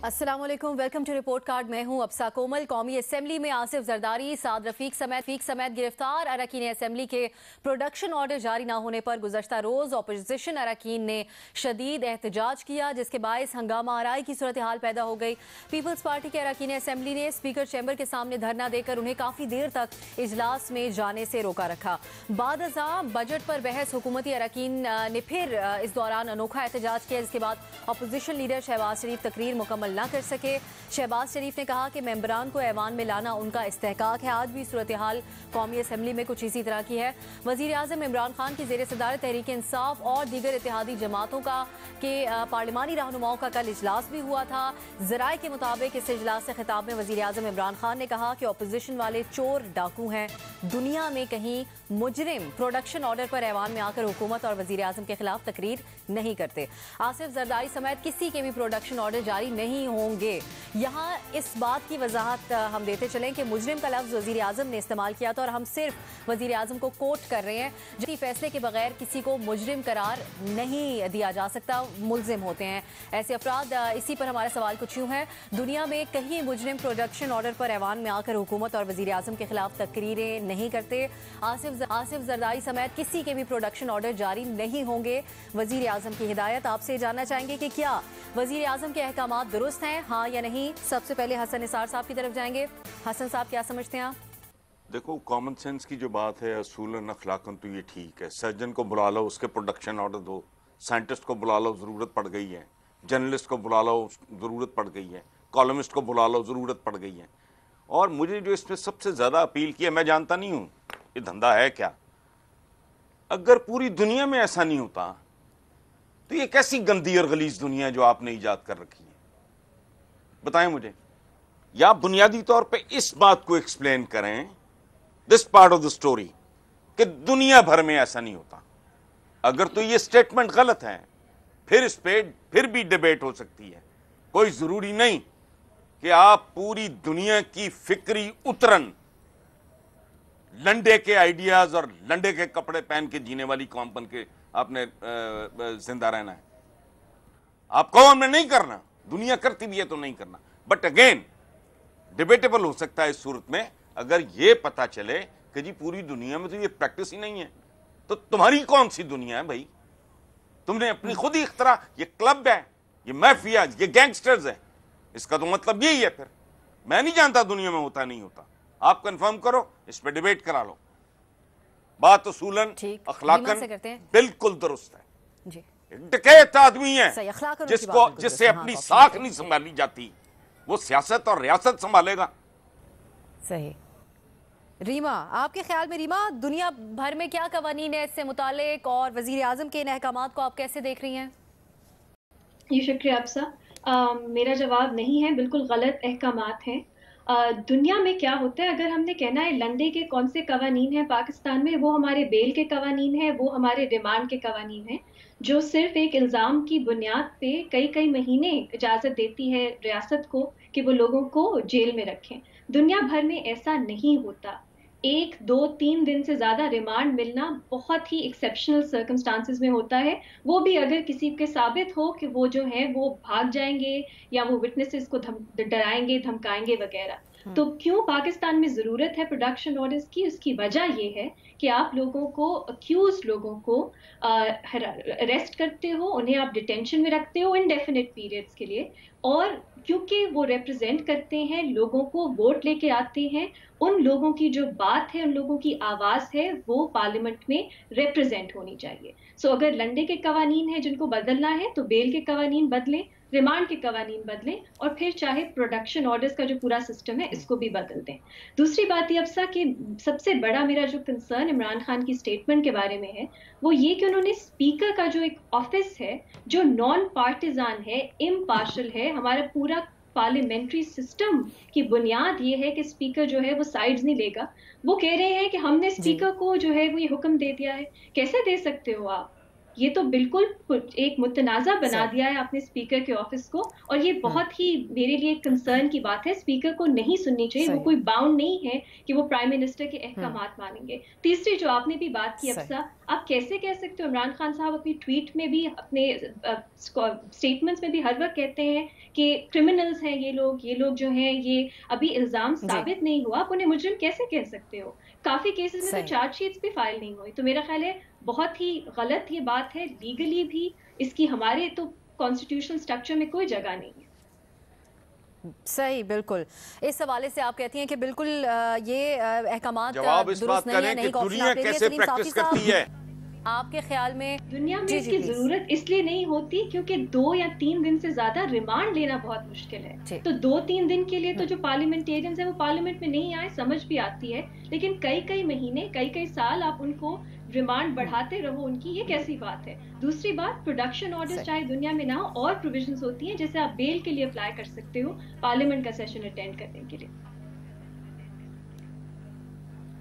अस्सलाम वालेकुम, welcome to report card. मैं हूं अब्सा कोमल। कौमी असेंबली में आसिफ जरदारी, साद रफीक समेत गिरफ्तार अरकान असेंबली के प्रोडक्शन ऑर्डर जारी न होने पर गुज़श्ता रोज़ अपोजिशन अरकान ने शदीद एहतजाज किया, जिसके बायस हंगामा आराई की सूरत हाल पैदा हो गई। पीपल्स पार्टी के अरकान असेंबली ने स्पीकर चैम्बर के सामने धरना देकर उन्हें काफ़ी देर तक इजलास में जाने से रोका रखा। बाद अज़ा बजट पर बहस हुकूमती अरकान ने फिर इस दौरान अनोखा एहतजाज किया, जिसके बाद अपोजिशन लीडर शहबाज शरीफ तकरीर मुकम्मल ना कर सके। शहबाज शरीफ ने कहा कि मेंबरान को ऐवान में लाना उनका इस्तेहकाक है। आज भी सूरत हाल कौमी असेंबली में कुछ इसी तरह की है। वज़ीर आज़म इमरान खान की ज़ेर सदारत तहरीक इंसाफ और दीगर इत्तेहादी जमातों का के पार्लिमानी रहनुमाओं का कल इजलास भी हुआ था। ज़राए के मुताबिक इस इजलास से खिताब में वज़ीर आज़म इमरान खान ने कहा कि अपोजिशन वाले चोर डाकू हैं, दुनिया में कहीं मुजरिम प्रोडक्शन ऑर्डर पर ऐवान में आकर हुकूमत और वज़ीर आज़म के खिलाफ तकरीर नहीं करते। आसिफ जरदारी समेत किसी के भी प्रोडक्शन ऑर्डर जारी नहीं होंगे। यहाँ इस बात की वजाहत हम देते चलें कि मुजरिम का लफ्ज़ वज़ीर आज़म ने इस्तेमाल किया था और हम सिर्फ वज़ीर आज़म को कोट कर रहे हैं। जिस फैसले के बगैर किसी को मुजरिम करार नहीं दिया जा सकता, मुल्जिम होते हैं ऐसे अफराद। इसी पर हमारा सवाल कुछ यूँ है, दुनिया में कहीं मुजरिम प्रोडक्शन ऑर्डर पर ऐवान में आकर हुकूमत और वज़ीर आज़म के खिलाफ तकरीरें नहीं करते। आसिफ जरदारी समेत किसी के भी प्रोडक्शन ऑर्डर जारी नहीं होंगे। वज़ीर आज़म की हिदायत। आपसे जानना चाहेंगे कि क्या वज़ीर आज़म के अहकामात दुरुस्त हैं, हाँ या नहीं। सबसे पहले हसन निसार साहब की तरफ जाएंगे। हसन साहब, क्या समझते हैं आप? देखो, कॉमन सेंस की जो बात है, असूलन अखलाकन तो ये ठीक है। सर्जन को बुला लो, उसके प्रोडक्शन ऑर्डर दो। साइंटिस्ट को बुला लो, ज़रूरत पड़ गई है। जर्नलिस्ट को बुला लो, ज़रूरत पड़ गई है। कॉलमिस्ट को बुला लो, ज़रूरत पड़ गई है। और मुझे जो इसमें सबसे ज़्यादा अपील किया, मैं जानता नहीं हूँ ये धंधा है क्या। अगर पूरी दुनिया में ऐसा नहीं होता तो ये कैसी गंदी और गलीज दुनिया है जो आपने ईजाद कर रखी है, बताएं मुझे। या बुनियादी तौर पे इस बात को एक्सप्लेन करें, this part of the story, कि दुनिया भर में ऐसा नहीं होता। अगर तो ये स्टेटमेंट गलत है, फिर इस पे फिर भी डिबेट हो सकती है। कोई जरूरी नहीं कि आप पूरी दुनिया की फिक्री उतरन, लंडे के आइडियाज और लंडे के कपड़े पहन के जीने वाली कौम बन के आपने जिंदा रहना है। आपको हमने नहीं करना, दुनिया करती भी है तो नहीं करना। बट अगेन डिबेटेबल हो सकता है इस सूरत में, अगर ये पता चले कि जी पूरी दुनिया में तो ये प्रैक्टिस ही नहीं है, तो तुम्हारी कौन सी दुनिया है भाई। तुमने अपनी खुद ही इख्तरा, ये क्लब है, ये माफिया, ये गैंगस्टर्स है। इसका तो मतलब यही है। फिर मैं नहीं जानता दुनिया में होता नहीं होता। आप कंफर्म करो, इस पे डिबेट करा लो। बात उसूलन अखलाकन बिल्कुल दुरुस्त है। जी। डकैत आदमी है जिससे अपनी साख नहीं संभाली जाती, वो सियासत और रियासत संभालेगा। सही। रीमा, आपके ख्याल में रीमा, दुनिया भर में क्या कवानीन है इससे मुतालिक, और वजीर आजम के इन अहकामात को आप कैसे देख रही हैं? ये शुक्रिया आपसा। मेरा जवाब नहीं है, बिल्कुल गलत अहकामात हैं। दुनिया में क्या होता है, अगर हमने कहना है लंडे के कौन से कवानीन हैं पाकिस्तान में, वो हमारे बेल के कवानीन हैं, वो हमारे रिमांड के कवानीन हैं, जो सिर्फ एक इल्ज़ाम की बुनियाद पे कई कई महीने इजाज़त देती है रियासत को कि वो लोगों को जेल में रखें। दुनिया भर में ऐसा नहीं होता। 1, 2, 3 दिन से ज़्यादा रिमांड मिलना बहुत ही एक्सेप्शनल सर्कमस्टांसिस में होता है, वो भी अगर किसी के साबित हो कि वो जो है वो भाग जाएंगे या वो विटनेसेस को डराएंगे, धमकाएंगे वगैरह। तो क्यों पाकिस्तान में ज़रूरत है प्रोडक्शन ऑर्डर्स की? उसकी वजह ये है कि आप लोगों को, अक्यूज लोगों को अरेस्ट करते हो, उन्हें आप डिटेंशन में रखते हो इनडेफिनिट पीरियड्स के लिए, और क्योंकि वो रिप्रेजेंट करते हैं लोगों को, वोट लेके आते हैं, उन लोगों की जो बात है, उन लोगों की आवाज़ है, वो पार्लियामेंट में रिप्रेजेंट होनी चाहिए। सो अगर लंडे के कवानीन है जिनको बदलना है, तो बेल के कवानीन बदलें, रिमांड के कवानीन बदलें, और फिर चाहे प्रोडक्शन ऑर्डर्स का जो पूरा सिस्टम है इसको भी बदल दें। दूसरी बात ये अफसा कि सबसे बड़ा मेरा जो कंसर्न इमरान खान की स्टेटमेंट के बारे में है, वो ये कि उन्होंने स्पीकर का जो एक ऑफिस है जो नॉन पार्टिजान है, इम्पार्शल है, हमारा पूरा पार्लियामेंट्री सिस्टम की बुनियाद ये है कि स्पीकर जो है वो साइड्स नहीं लेगा। वो कह रहे हैं कि हमने स्पीकर को जो है वो ये हुक्म दे दिया है। कैसे दे सकते हो आप? ये तो बिल्कुल एक मुतनाज़ा बना सही। दिया है आपने स्पीकर के ऑफिस को, और ये बहुत ही मेरे लिए कंसर्न की बात है। स्पीकर को नहीं सुननी चाहिए, वो सही। कोई बाउंड नहीं है कि वो प्राइम मिनिस्टर के हम्म। अहकामात मानेंगे। तीसरी जो आपने भी बात की सही। अफसा, आप कैसे कह सकते हो, इमरान खान साहब अपनी ट्वीट में भी, अपने स्टेटमेंट्स में भी हर वक्त कहते हैं कि क्रिमिनल्स हैं ये लोग जो हैं, ये अभी इल्जाम जी। साबित नहीं हुआ, आप उन्हें मुजरिम कैसे कह सकते हो? काफी केसेस में तो सही। चार्जशीट्स भी फाइल नहीं हुई। तो मेरा ख्याल है बहुत ही गलत ये बात है, लीगली भी इसकी हमारे तो कॉन्स्टिट्यूशनल स्ट्रक्चर में कोई जगह नहीं है। सही, बिल्कुल। इस हवाले से आप कहती हैं कि बिल्कुल ये अहकामात जवाब इस बात दुरुस्त नहीं है, करें कि नहीं का ऑप्शन दुनिया आप ले रही हैं। कैसे सलीम प्रैक्टिस साफ़ी करती है। साहब, आपके ख्याल में दुनिया में जी, इसकी प्लीज। जरूरत इसलिए नहीं होती क्योंकि 2 या 3 दिन से ज्यादा रिमांड लेना बहुत मुश्किल है। जी। तो 2-3 दिन के लिए तो जो पार्लियामेंटेरियंस है वो पार्लियामेंट में नहीं आए, समझ भी आती है, लेकिन कई कई महीने, कई कई साल आप उनको रिमांड बढ़ाते रहो उनकी, ये कैसी बात है? दूसरी बात, प्रोडक्शन ऑर्डर्स चाहे दुनिया में ना हो, और प्रोविजंस होती हैं जैसे आप बेल के लिए अप्लाई कर सकते हो पार्लियामेंट का सेशन अटेंड करने के लिए।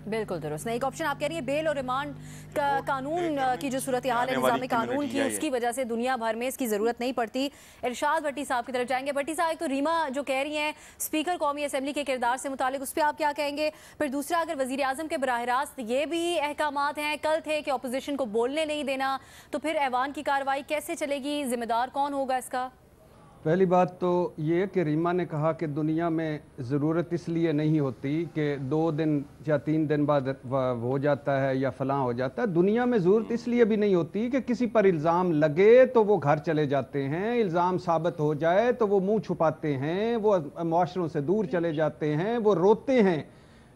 बिल्कुल दुरुस्त। नहीं, एक ऑप्शन आप कह रही है बेल और रिमांड का कानून की जो सूरत हाल है आने वाली निज़ाम कानून की, community है उसकी वजह से दुनिया भर में इसकी ज़रूरत नहीं पड़ती। इरशाद भट्टी साहब की तरफ जाएंगे। भट्टी साहब, एक तो रीमा जो कह रही हैं स्पीकर कौमी असम्बली के किरदार से मुतालिक, उस पर आप क्या कहेंगे? फिर दूसरा, अगर वज़ीर आज़म के बराह रास्त ये भी अहकामात हैं, कल थे कि अपोजिशन को बोलने नहीं देना, तो फिर ऐवान की कार्रवाई कैसे चलेगी? जिम्मेदार कौन होगा इसका? पहली बात तो ये कि रीमा ने कहा कि दुनिया में ज़रूरत इसलिए नहीं होती कि 2 दिन या 3 दिन बाद हो जाता है या फलां हो जाता है। दुनिया में ज़रूरत इसलिए भी नहीं होती कि किसी पर इल्ज़ाम लगे तो वो घर चले जाते हैं, इल्ज़ाम साबित हो जाए तो वो मुंह छुपाते हैं, वो मुआशरों से दूर चले जाते हैं, वो रोते हैं।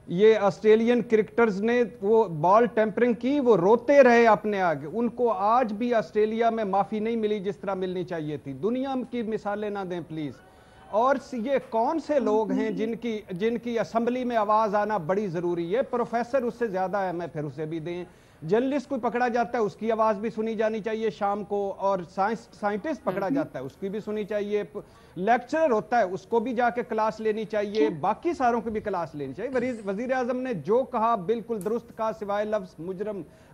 ये ऑस्ट्रेलियन क्रिकेटर्स ने वो बॉल टेम्परिंग की, वो रोते रहे अपने आगे, उनको आज भी ऑस्ट्रेलिया में माफ़ी नहीं मिली जिस तरह मिलनी चाहिए थी। दुनिया की मिसालें ना दें प्लीज़। और ये कौन से लोग हैं जिनकी असम्बली में आवाज़ आना बड़ी ज़रूरी है? प्रोफेसर उससे ज़्यादा है, मैं फिर उसे भी दें। जर्नलिस्ट कोई पकड़ा जाता है उसकी आवाज़ भी सुनी जानी चाहिए शाम को, और साइंटिस्ट पकड़ा जाता है उसकी भी सुनी चाहिए, लेक्चरर होता है उसको भी जाके क्लास लेनी चाहिए, बाकी सारों की भी क्लास लेनी चाहिए। वजीर आजम ने जो कहा बिल्कुल दुरुस्त कहा, सिवाय लफ्ज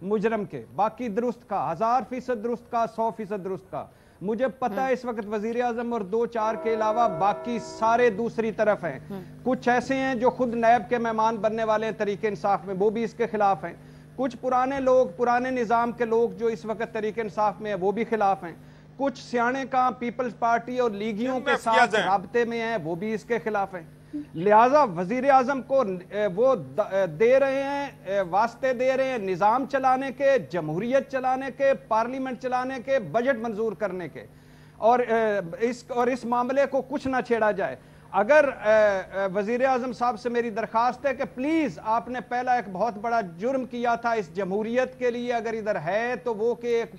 मुजरम के बाकी दुरुस्त कहा, 1000% दुरुस्त कहा, 100% दुरुस्त कहा। मुझे पता है इस वक्त वजीर आजम और 2-4 के अलावा बाकी सारे दूसरी तरफ हैं। कुछ ऐसे हैं जो खुद नैब के मेहमान बनने वाले हैं तरीके इंसाफ में, वो भी इसके खिलाफ हैं। कुछ पुराने लोग, पुराने निज़ाम के लोग जो इस वक्त तरीके इंसाफ में है, वो भी खिलाफ हैं। कुछ सियाने का पीपल्स पार्टी और लीगियों के साथ राब्ते में हैं, वो भी इसके खिलाफ हैं। लिहाजा वजीर आजम को वो दे रहे हैं, वास्ते दे रहे हैं निज़ाम चलाने के, जमहूरियत चलाने के, पार्लियामेंट चलाने के, बजट मंजूर करने के, और इस मामले को कुछ ना छेड़ा जाए। अगर वजीर आजम साहब से मेरी दरखास्त है कि प्लीज, आपने पहला एक बहुत बड़ा जुर्म किया था इस जमहूरियत के लिए, अगर इधर है तो वो कि एक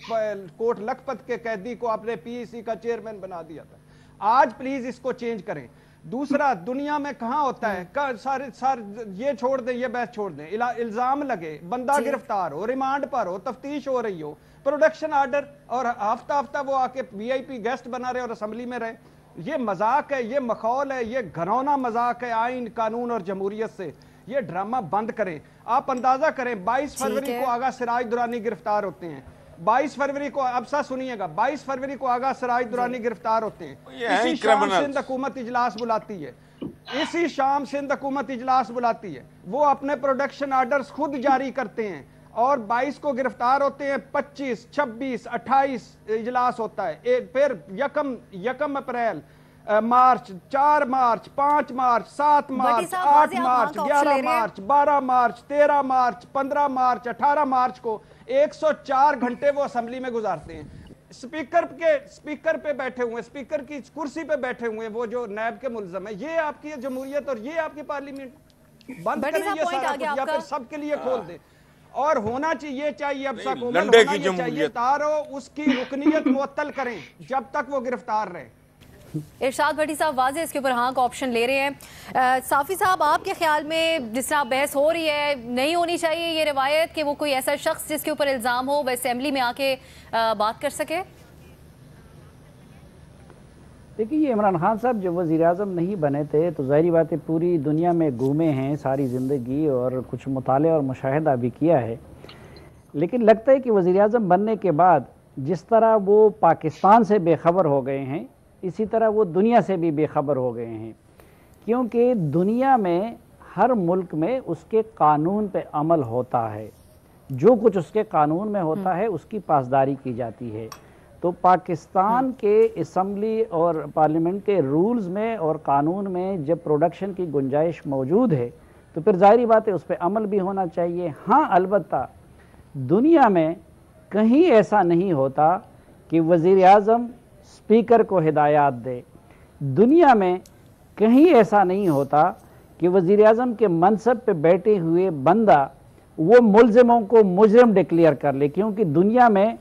कोट लखपत के कैदी को आपने पीएसी का चेयरमैन बना दिया था। आज प्लीज इसको चेंज करें। दूसरा, दुनिया में कहां होता है सारे ये छोड़ दें, ये बहस छोड़ दें, इल्जाम लगे, बंदा गिरफ्तार हो, रिमांड पर हो, तफ्तीश हो रही हो, प्रोडक्शन ऑर्डर, और हफ्ता हफ्ता वो आके वीआईपी गेस्ट बना रहे और असेंबली में रहे। ये मजाक है, ये मखौल है, ये घरौना मजाक है आइन, कानून और जमहूरियत से। ये ड्रामा बंद करें। आप अंदाजा करें 22 फरवरी को आगा सिराज दुरानी गिरफ्तार होते हैं। 22 फरवरी को, अब सा सुनिएगा, 22 फरवरी को आगा सिराज दुरानी गिरफ्तार होते हैं। इसी शाम सिंध हुकूमत इजलास बुलाती है, इसी शाम सिंध हुकूमत इजलास बुलाती है, वो अपने प्रोडक्शन ऑर्डर्स खुद जारी करते हैं, और 22 को गिरफ्तार होते हैं। 25, 26, 28 इजलास होता है। फिर यकम अप्रैल, मार्च, 4 मार्च, 5 मार्च, 7 मार्च, 8 मार्च, 11 मार्च, 12 मार्च, 13 मार्च, 15 मार्च, 18 मार्च को 104 घंटे वो असेंबली में गुजारते हैं। स्पीकर पे बैठे हुए, स्पीकर की कुर्सी पे बैठे हुए वो जो नैब के मुल्ज़म है। ये आपकी जमहूरियत और ये आपकी पार्लियामेंट। बंद करें ये सारा कुछ, या फिर सबके लिए खोल दें। और होना चाहिए अब चाहिए तारो उसकी रुकनीयत मुअत्तल करें जब तक वो गिरफ्तार रहे। इरशाद भट्टी साहब वाज़े इसके ऊपर हाँ का ऑप्शन ले रहे हैं। साफ़ी साहब, आपके ख्याल में जिस तरह बहस हो रही है, नहीं होनी चाहिए ये रिवायत कि वो कोई ऐसा शख्स जिसके ऊपर इल्ज़ाम हो वह असेंबली में आके बात कर सके? देखिए, ये इमरान खान साहब जब वज़ीर आज़म नहीं बने थे तो ज़ाहिरी बात है पूरी दुनिया में घूमे हैं सारी ज़िंदगी, और कुछ मुताले और मुशाहिदा भी किया है। लेकिन लगता है कि वज़ीर आज़म बनने के बाद जिस तरह वो पाकिस्तान से बेखबर हो गए हैं, इसी तरह वो दुनिया से भी बेखबर हो गए हैं, क्योंकि दुनिया में हर मुल्क में उसके कानून पे अमल होता है। जो कुछ उसके कानून में होता है उसकी पासदारी की जाती है। तो पाकिस्तान के असम्बली और पार्लियामेंट के रूल्स में और कानून में जब प्रोडक्शन की गुंजाइश मौजूद है तो फिर जाहिर बात है उस पर अमल भी होना चाहिए। हाँ, अलबत्ता दुनिया में कहीं ऐसा नहीं होता कि वज़ीर आज़म स्पीकर को हिदायत दे। दुनिया में कहीं ऐसा नहीं होता कि वज़ीर आज़म के मनसब पे बैठे हुए बंदा वो मुलज़िमों को मुजरिम डिक्लेयर कर ले, क्योंकि दुनिया में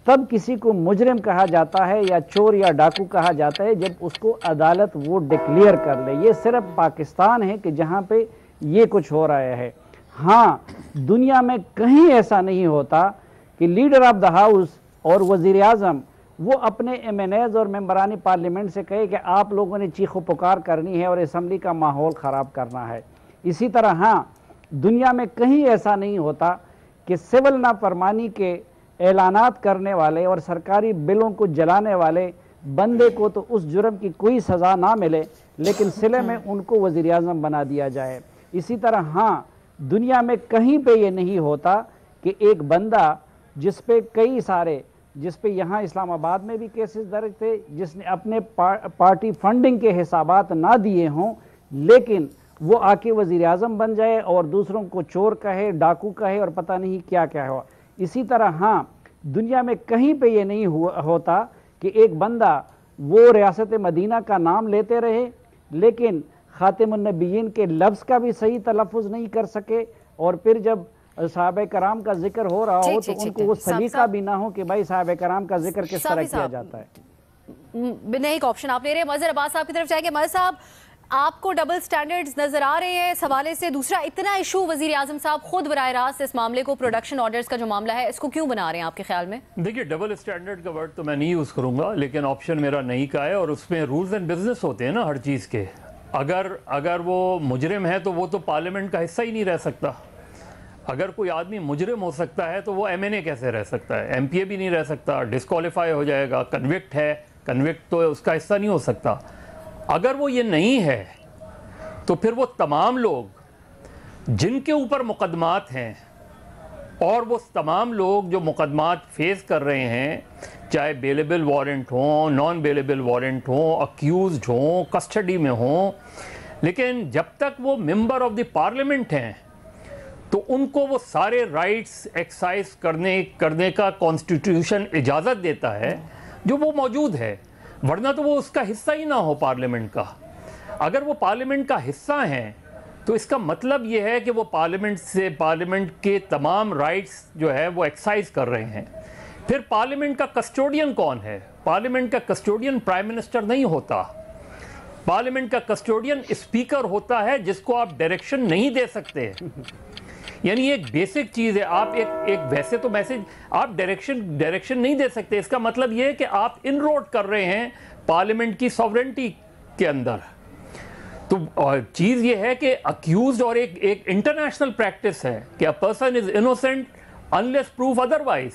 तब किसी को मुजरिम कहा जाता है या चोर या डाकू कहा जाता है जब उसको अदालत वो डिक्लेयर कर ले। ये सिर्फ पाकिस्तान है कि जहाँ पे ये कुछ हो रहा है। हाँ, दुनिया में कहीं ऐसा नहीं होता कि लीडर ऑफ द हाउस और वज़ीर आज़म वो अपने MNAs और मेंबरानी पार्लियामेंट से कहे कि आप लोगों ने चीखो पुकार करनी है और असम्बली का माहौल ख़राब करना है। इसी तरह हाँ, दुनिया में कहीं ऐसा नहीं होता कि सिविल नाफरमानी के ऐलानात करने वाले और सरकारी बिलों को जलाने वाले बंदे को तो उस जुर्म की कोई सज़ा ना मिले, लेकिन सिले में उनको वज़ीर आज़म बना दिया जाए। इसी तरह हाँ, दुनिया में कहीं पे ये नहीं होता कि एक बंदा जिस पे कई सारे, जिस पे यहाँ इस्लामाबाद में भी केसेस दर्ज थे, जिसने अपने पार्टी फंडिंग के हिसाबात ना दिए हों, लेकिन वो आके वज़ीर आज़म बन जाए और दूसरों को चोर कहे, डाकू कहे और पता नहीं क्या क्या हुआ। इसी तरह हाँ, दुनिया में कहीं पे ये नहीं होता कि एक बंदा वो रियासत मदीना का नाम लेते रहे लेकिन खातिमुन नबीयीन के लफ्ज़ का भी सही तलफ़ुज़ नहीं कर सके, और फिर जब साहबे कराम का जिक्र हो रहा हो तो उनको वो सलीका भी ना हो कि भाई साहबे कराम का जिक्र किस तरह किया जाता है। नहीं, एक ऑप्शन आप ले रहे हैं। मज़हर अब्बास साहब की तरफ जाएंगे। मज़हर साहब, आपको डबल स्टैंडर्ड्स नजर आ रहे हैं इस हवाले से? दूसरा, इतना इशू वज़ीर आज़म साहब खुद बराह रास्त इस मामले को, प्रोडक्शन ऑर्डर्स का जो मामला है, इसको क्यों बना रहे हैं आपके ख्याल में? देखिए, डबल स्टैंडर्ड का वर्ड तो मैं नहीं यूज़ करूंगा, लेकिन ऑप्शन मेरा नहीं का है और उसमें रूल्स एंड बिजनेस होते हैं ना हर चीज़ के। अगर वो मुजरिम है तो वो तो पार्लियामेंट का हिस्सा ही नहीं रह सकता। अगर कोई आदमी मुजरिम हो सकता है तो वो MNA कैसे रह सकता है? MPA भी नहीं रह सकता, डिस्क्वालीफाई हो जाएगा। कन्विक्ट है, कन्विक्ट तो उसका हिस्सा नहीं हो सकता। अगर वो ये नहीं है तो फिर वो तमाम लोग जिनके ऊपर मुकदमात हैं और वो तमाम लोग जो मुकदमात फेस कर रहे हैं, चाहे बेलेबल वारंट हों, नॉन बेलेबल वारंट हों, अक्यूज्ड हों, कस्टडी में हों, लेकिन जब तक वो मेंबर ऑफ द पार्लियामेंट हैं तो उनको वो सारे राइट्स एक्सरसाइज करने का कॉन्स्टिट्यूशन इजाज़त देता है जो वो मौजूद है, वरना तो वो उसका हिस्सा ही ना हो पार्लियामेंट का। अगर वो पार्लियामेंट का हिस्सा हैं तो इसका मतलब ये है कि वो पार्लियामेंट के तमाम राइट्स जो है वो एक्सरसाइज कर रहे हैं। फिर पार्लियामेंट का कस्टोडियन कौन है? पार्लियामेंट का कस्टोडियन प्राइम मिनिस्टर नहीं होता। पार्लियामेंट का कस्टोडियन स्पीकर होता है, जिसको आप डायरेक्शन नहीं दे सकते। यानी एक बेसिक चीज़ है, आप एक वैसे तो मैसेज आप डायरेक्शन नहीं दे सकते। इसका मतलब ये है कि आप इनरोड कर रहे हैं पार्लियामेंट की सॉवरेंटी के अंदर। तो चीज़ ये है कि अक्यूज्ड और एक इंटरनेशनल प्रैक्टिस है कि a person is innocent unless proof otherwise.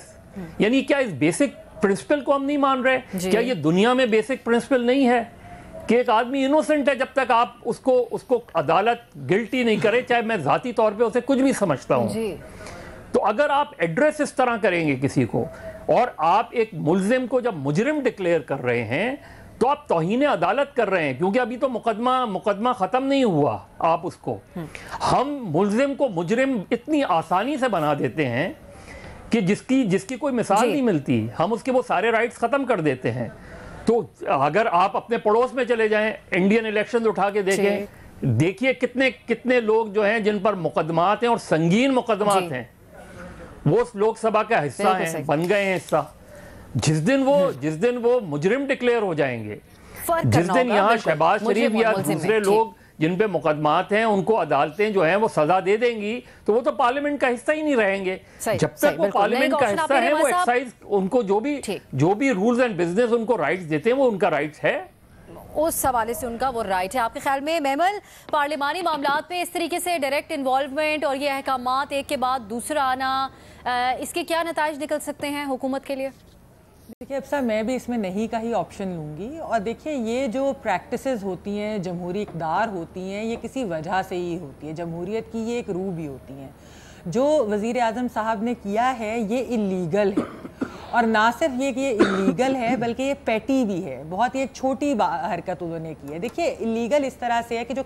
यानी क्या इस बेसिक प्रिंसिपल को हम नहीं मान रहे? क्या ये दुनिया में बेसिक प्रिंसिपल नहीं है कि एक आदमी इनोसेंट है जब तक आप उसको अदालत गिल्टी नहीं करे, चाहे मैं जाती तौर पे उसे कुछ भी समझता हूं। तो अगर आप एड्रेस इस तरह करेंगे किसी को और आप एक मुलजिम को जब मुजरिम डिक्लेयर कर रहे हैं तो आप तौहीन अदालत कर रहे हैं, क्योंकि अभी तो मुकदमा खत्म नहीं हुआ। आप उसको हम मुलजिम को मुजरिम इतनी आसानी से बना देते हैं कि जिसकी कोई मिसाल नहीं मिलती, हम उसके वो सारे राइट्स खत्म कर देते हैं। तो अगर आप अपने पड़ोस में चले जाएं, इंडियन इलेक्शन उठा के देखें, देखिए कितने लोग जो हैं जिन पर मुकदमात हैं और संगीन मुकदमात हैं, वो लोकसभा का हिस्सा हैं, बन गए हैं हिस्सा। जिस दिन वो मुजरिम डिक्लेयर हो जाएंगे, जिस दिन यहाँ शहबाज शरीफ या दूसरे लोग जिन पे मुकदमात हैं उनको अदालतें जो हैं वो सजा दे देंगी, तो वो तो पार्लियामेंट का हिस्सा ही नहीं रहेंगे। जब तक वो पार्लियामेंट का हिस्सा है, वो एक्साइज उनको जो भी रूल्स एंड बिजनेस उनको राइट्स देते हैं वो उनका राइट्स है, उस हवाले से उनका वो राइट है। आपके ख्याल में मेमल, पार्लिमानी मामलात में इस तरीके से डायरेक्ट इन्वॉल्वमेंट और ये अहकामात एक के बाद दूसरा आना, इसके क्या नताइज निकल सकते हैं हुकूमत के लिए? देखिए अब साहब, मैं भी इसमें नहीं का ही ऑप्शन लूँगी। और देखिए ये जो प्रैक्टिसेस होती हैं, जमहूरी इक़्तिदार होती हैं, ये किसी वजह से ही होती है। जमहूरियत की ये एक रूह भी होती हैं। जो वज़ीर आज़म साहब ने किया है ये इलीगल है, और ना सिर्फ ये कि ये इलीगल है बल्कि ये पैटी भी है। बहुत ही एक छोटी हरकत उन्होंने की है। देखिए इलीगल इस तरह से है कि जो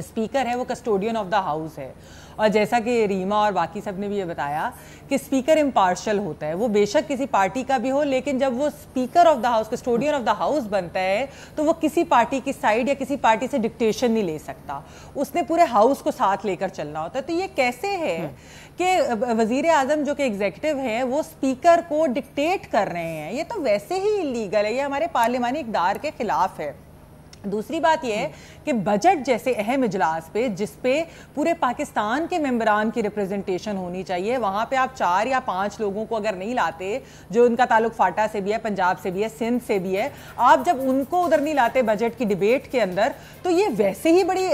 स्पीकर है वो कस्टोडियन ऑफ द हाउस है, और जैसा कि रीमा और बाकी सब ने भी ये बताया कि स्पीकर इम्पार्शल होता है। वो बेशक किसी पार्टी का भी हो, लेकिन जब वो speaker of the house, custodian of the house बनता है तो वो किसी पार्टी की साइड या किसी पार्टी से डिक्टेशन नहीं ले सकता। उसने पूरे हाउस को साथ लेकर चलना होता है। तो ये कैसे है कि वजीर आजम जो कि एग्जीक्यूटिव है वो स्पीकर को डिक्टेट कर रहे हैं? ये तो वैसे ही इलीगल है, ये हमारे पार्लियामानी इक़्तिदार के खिलाफ है। दूसरी बात यह है कि बजट जैसे अहम इजलास पे, जिस पे पूरे पाकिस्तान के मेंबरान की रिप्रेजेंटेशन होनी चाहिए, वहाँ पे आप 4 या 5 लोगों को अगर नहीं लाते जो उनका ताल्लुक फाटा से भी है, पंजाब से भी है, सिंध से भी है, आप जब उनको उधर नहीं लाते बजट की डिबेट के अंदर, तो ये वैसे ही बड़ी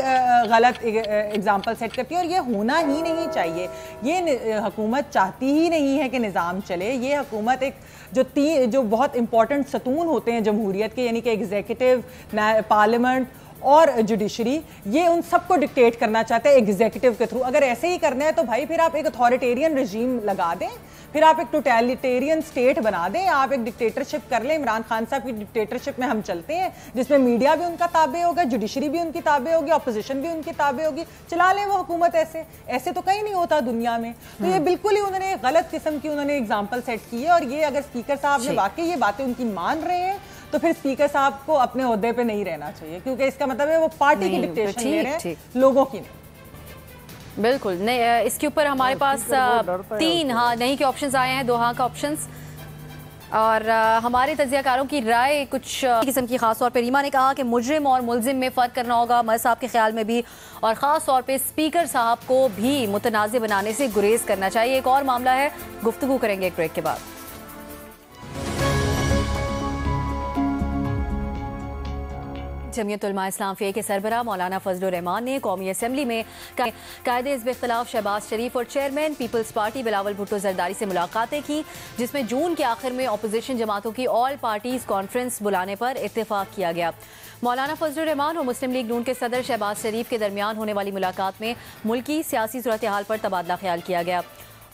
गलत एग्जाम्पल सेट करती है। और ये होना ही नहीं चाहिए। ये हुकूमत चाहती ही नहीं है कि निज़ाम चले। ये हुकूमत एक जो बहुत इंपॉर्टेंट सतून होते हैं जमहूरियत के, यानी कि एग्जीक्यूटिव, पार्लियामेंट और जुडिशरी, ये उन सबको डिक्टेट करना चाहते हैं एग्जीक्यूटिव के थ्रू। अगर ऐसे ही करना है तो भाई फिर आप एक अथॉरिटेरियन रजीम लगा दें, फिर आप एक टोटलिटेरियन स्टेट बना दें, आप एक डिक्टेटरशिप कर लें। इमरान खान साहब की डिक्टेटरशिप में हम चलते हैं, जिसमें मीडिया भी उनका ताबे होगा, जुडिशरी भी उनकी ताबे होगी, अपोजिशन भी उनकी ताबे होगी। चला लें वो हुकूमत। ऐसे तो कहीं नहीं होता दुनिया में। तो ये बिल्कुल ही उन्होंने गलत किस्म की उन्होंने एग्जाम्पल सेट की है। और ये अगर स्पीकर साहब ने वाकई ये बातें उनकी मान रहे हैं तो फिर स्पीकर साहब को अपने ओहदे पे नहीं रहना चाहिए, क्योंकि इसका मतलब है वो पार्टी की डिक्टेशन ले रहे हैं, लोगों की नहीं। बिल्कुल नहीं। इसके ऊपर हमारे पास 3 हाँ नहीं के ऑप्शंस आए हैं, 2 हाँ का ऑप्शंस। और हमारे तजियाकारों की राय कुछ किस्म की, खास तौर पे रीमा ने कहा कि मुजरिम और मुलजिम में फ़र्क करना होगा, मर साहब के ख्याल में भी, और ख़ास तौर पे स्पीकर साहब को भी मुतनाज़ बनाने से गुरेज करना चाहिए। एक और मामला है, गुफ्तगू करेंगे एक ब्रेक के बाद। जमीयत उलमा इस्लाम फ़े के सरबराह मौलाना फजल रहमान ने कौमी असम्बली में कायदे हिज़्ब इख्तिलाफ शहबाज शरीफ और चेयरमैन पीपल्स पार्टी बिलावल भुट्टो जरदारी से मुलाकातें की, जिसमें जून के आखिर में अपोजिशन जमातों की ऑल पार्टीज़ कॉन्फ्रेंस बुलाने पर इत्तेफाक किया गया। मौलाना फजल रहमान और मुस्लिम लीग नून के सदर शहबाज शरीफ के दरमियान होने वाली मुलाकात में मुल्की सियासी सूरत हाल पर तबादला ख्याल किया गया।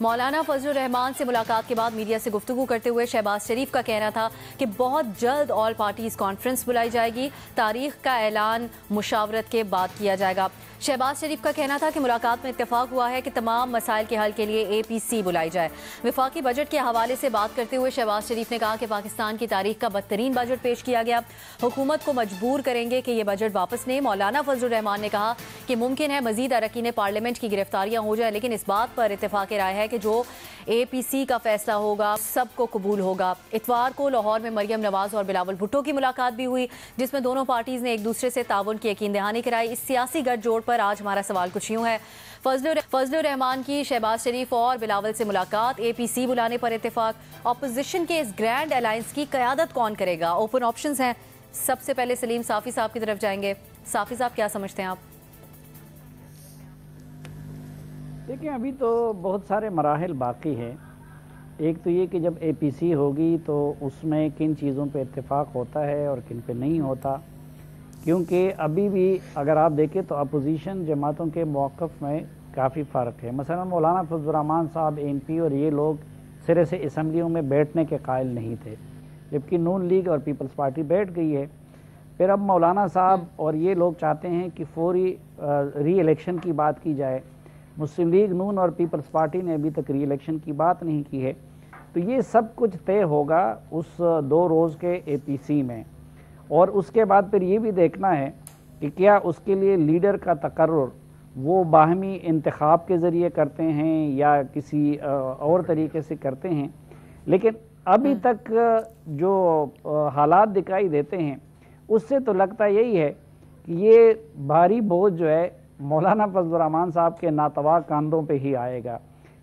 मौलाना फजल रहमान से मुलाकात के बाद मीडिया से गुफ्तगू करते हुए शहबाज शरीफ का कहना था कि बहुत जल्द ऑल पार्टीज़ कॉन्फ्रेंस बुलाई जाएगी, तारीख का ऐलान मुशावरत के बाद किया जाएगा। शहबाज शरीफ का कहना था कि मुलाकात में इत्तेफाक हुआ है कि तमाम मसाइल के हल के लिए APC बुलाई जाए। विफाकी बजट के हवाले से बात करते हुए शहबाज शरीफ ने कहा कि पाकिस्तान की तारीख का बदतरीन बजट पेश किया गया, हुकूमत को मजबूर करेंगे कि ये बजट वापस लें। मौलाना फजल रहमान ने कहा कि मुमकिन है मजीद अरकान पार्लियामेंट की गिरफ्तारियां हो जाए, लेकिन इस बात पर इत्तेफाक राय है कि जो APC का फैसला होगा सबको कबूल होगा। इतवार को लाहौर में मरियम नवाज और बिलावल भुट्टो की मुलाकात भी हुई, जिसमें दोनों पार्टीज ने एक दूसरे से ताउन की यकीन दहानी कराई। इस सियासी गठजोड़ पर आज हमारा सवाल कुछ यूं है, फजल रहमान की शहबाज शरीफ और बिलावल से मुलाकात, APC बुलाने पर इत्तेफाक, ऑपोजिशन के इस ग्रैंड अलायंस की क़यादत कौन करेगा? ओपन ऑप्शंस हैं। सबसे पहले सलीम साफ़ी साहब की तरफ जाएंगे। साफ़ी साहब, क्या समझते हैं आप? देखिए, अभी तो बहुत सारे मराहिल बाकी हैं। एक तो ये कि जब APC होगी तो उसमें किन चीज़ों पे इत्तेफाक होता है और किन पे नहीं होता, क्योंकि अभी भी अगर आप देखें तो अपोजिशन जमातों के मौक़िफ़ में काफ़ी फ़र्क है। मसलन मौलाना फजल रहमान साहब MP और ये लोग सिरे से असम्बलियों में बैठने के कायल नहीं थे, जबकि नून लीग और पीपल्स पार्टी बैठ गई है। फिर अब मौलाना साहब और ये लोग चाहते हैं कि फौरी री इलेक्शन की बात की जाए। मुस्लिम लीग नून और पीपल्स पार्टी ने अभी तक री इलेक्शन की बात नहीं की है। तो ये सब कुछ तय होगा उस 2 रोज़ के APC में, और उसके बाद फिर ये भी देखना है कि क्या उसके लिए लीडर का तकर्रुर वो बाहमी इंतखाब के ज़रिए करते हैं या किसी और तरीके से करते हैं। लेकिन अभी तक जो हालात दिखाई देते हैं उससे तो लगता यही है कि ये भारी बोझ जो है मौलाना फजल रहमान साहब के नातवा कांधों पे ही आएगा,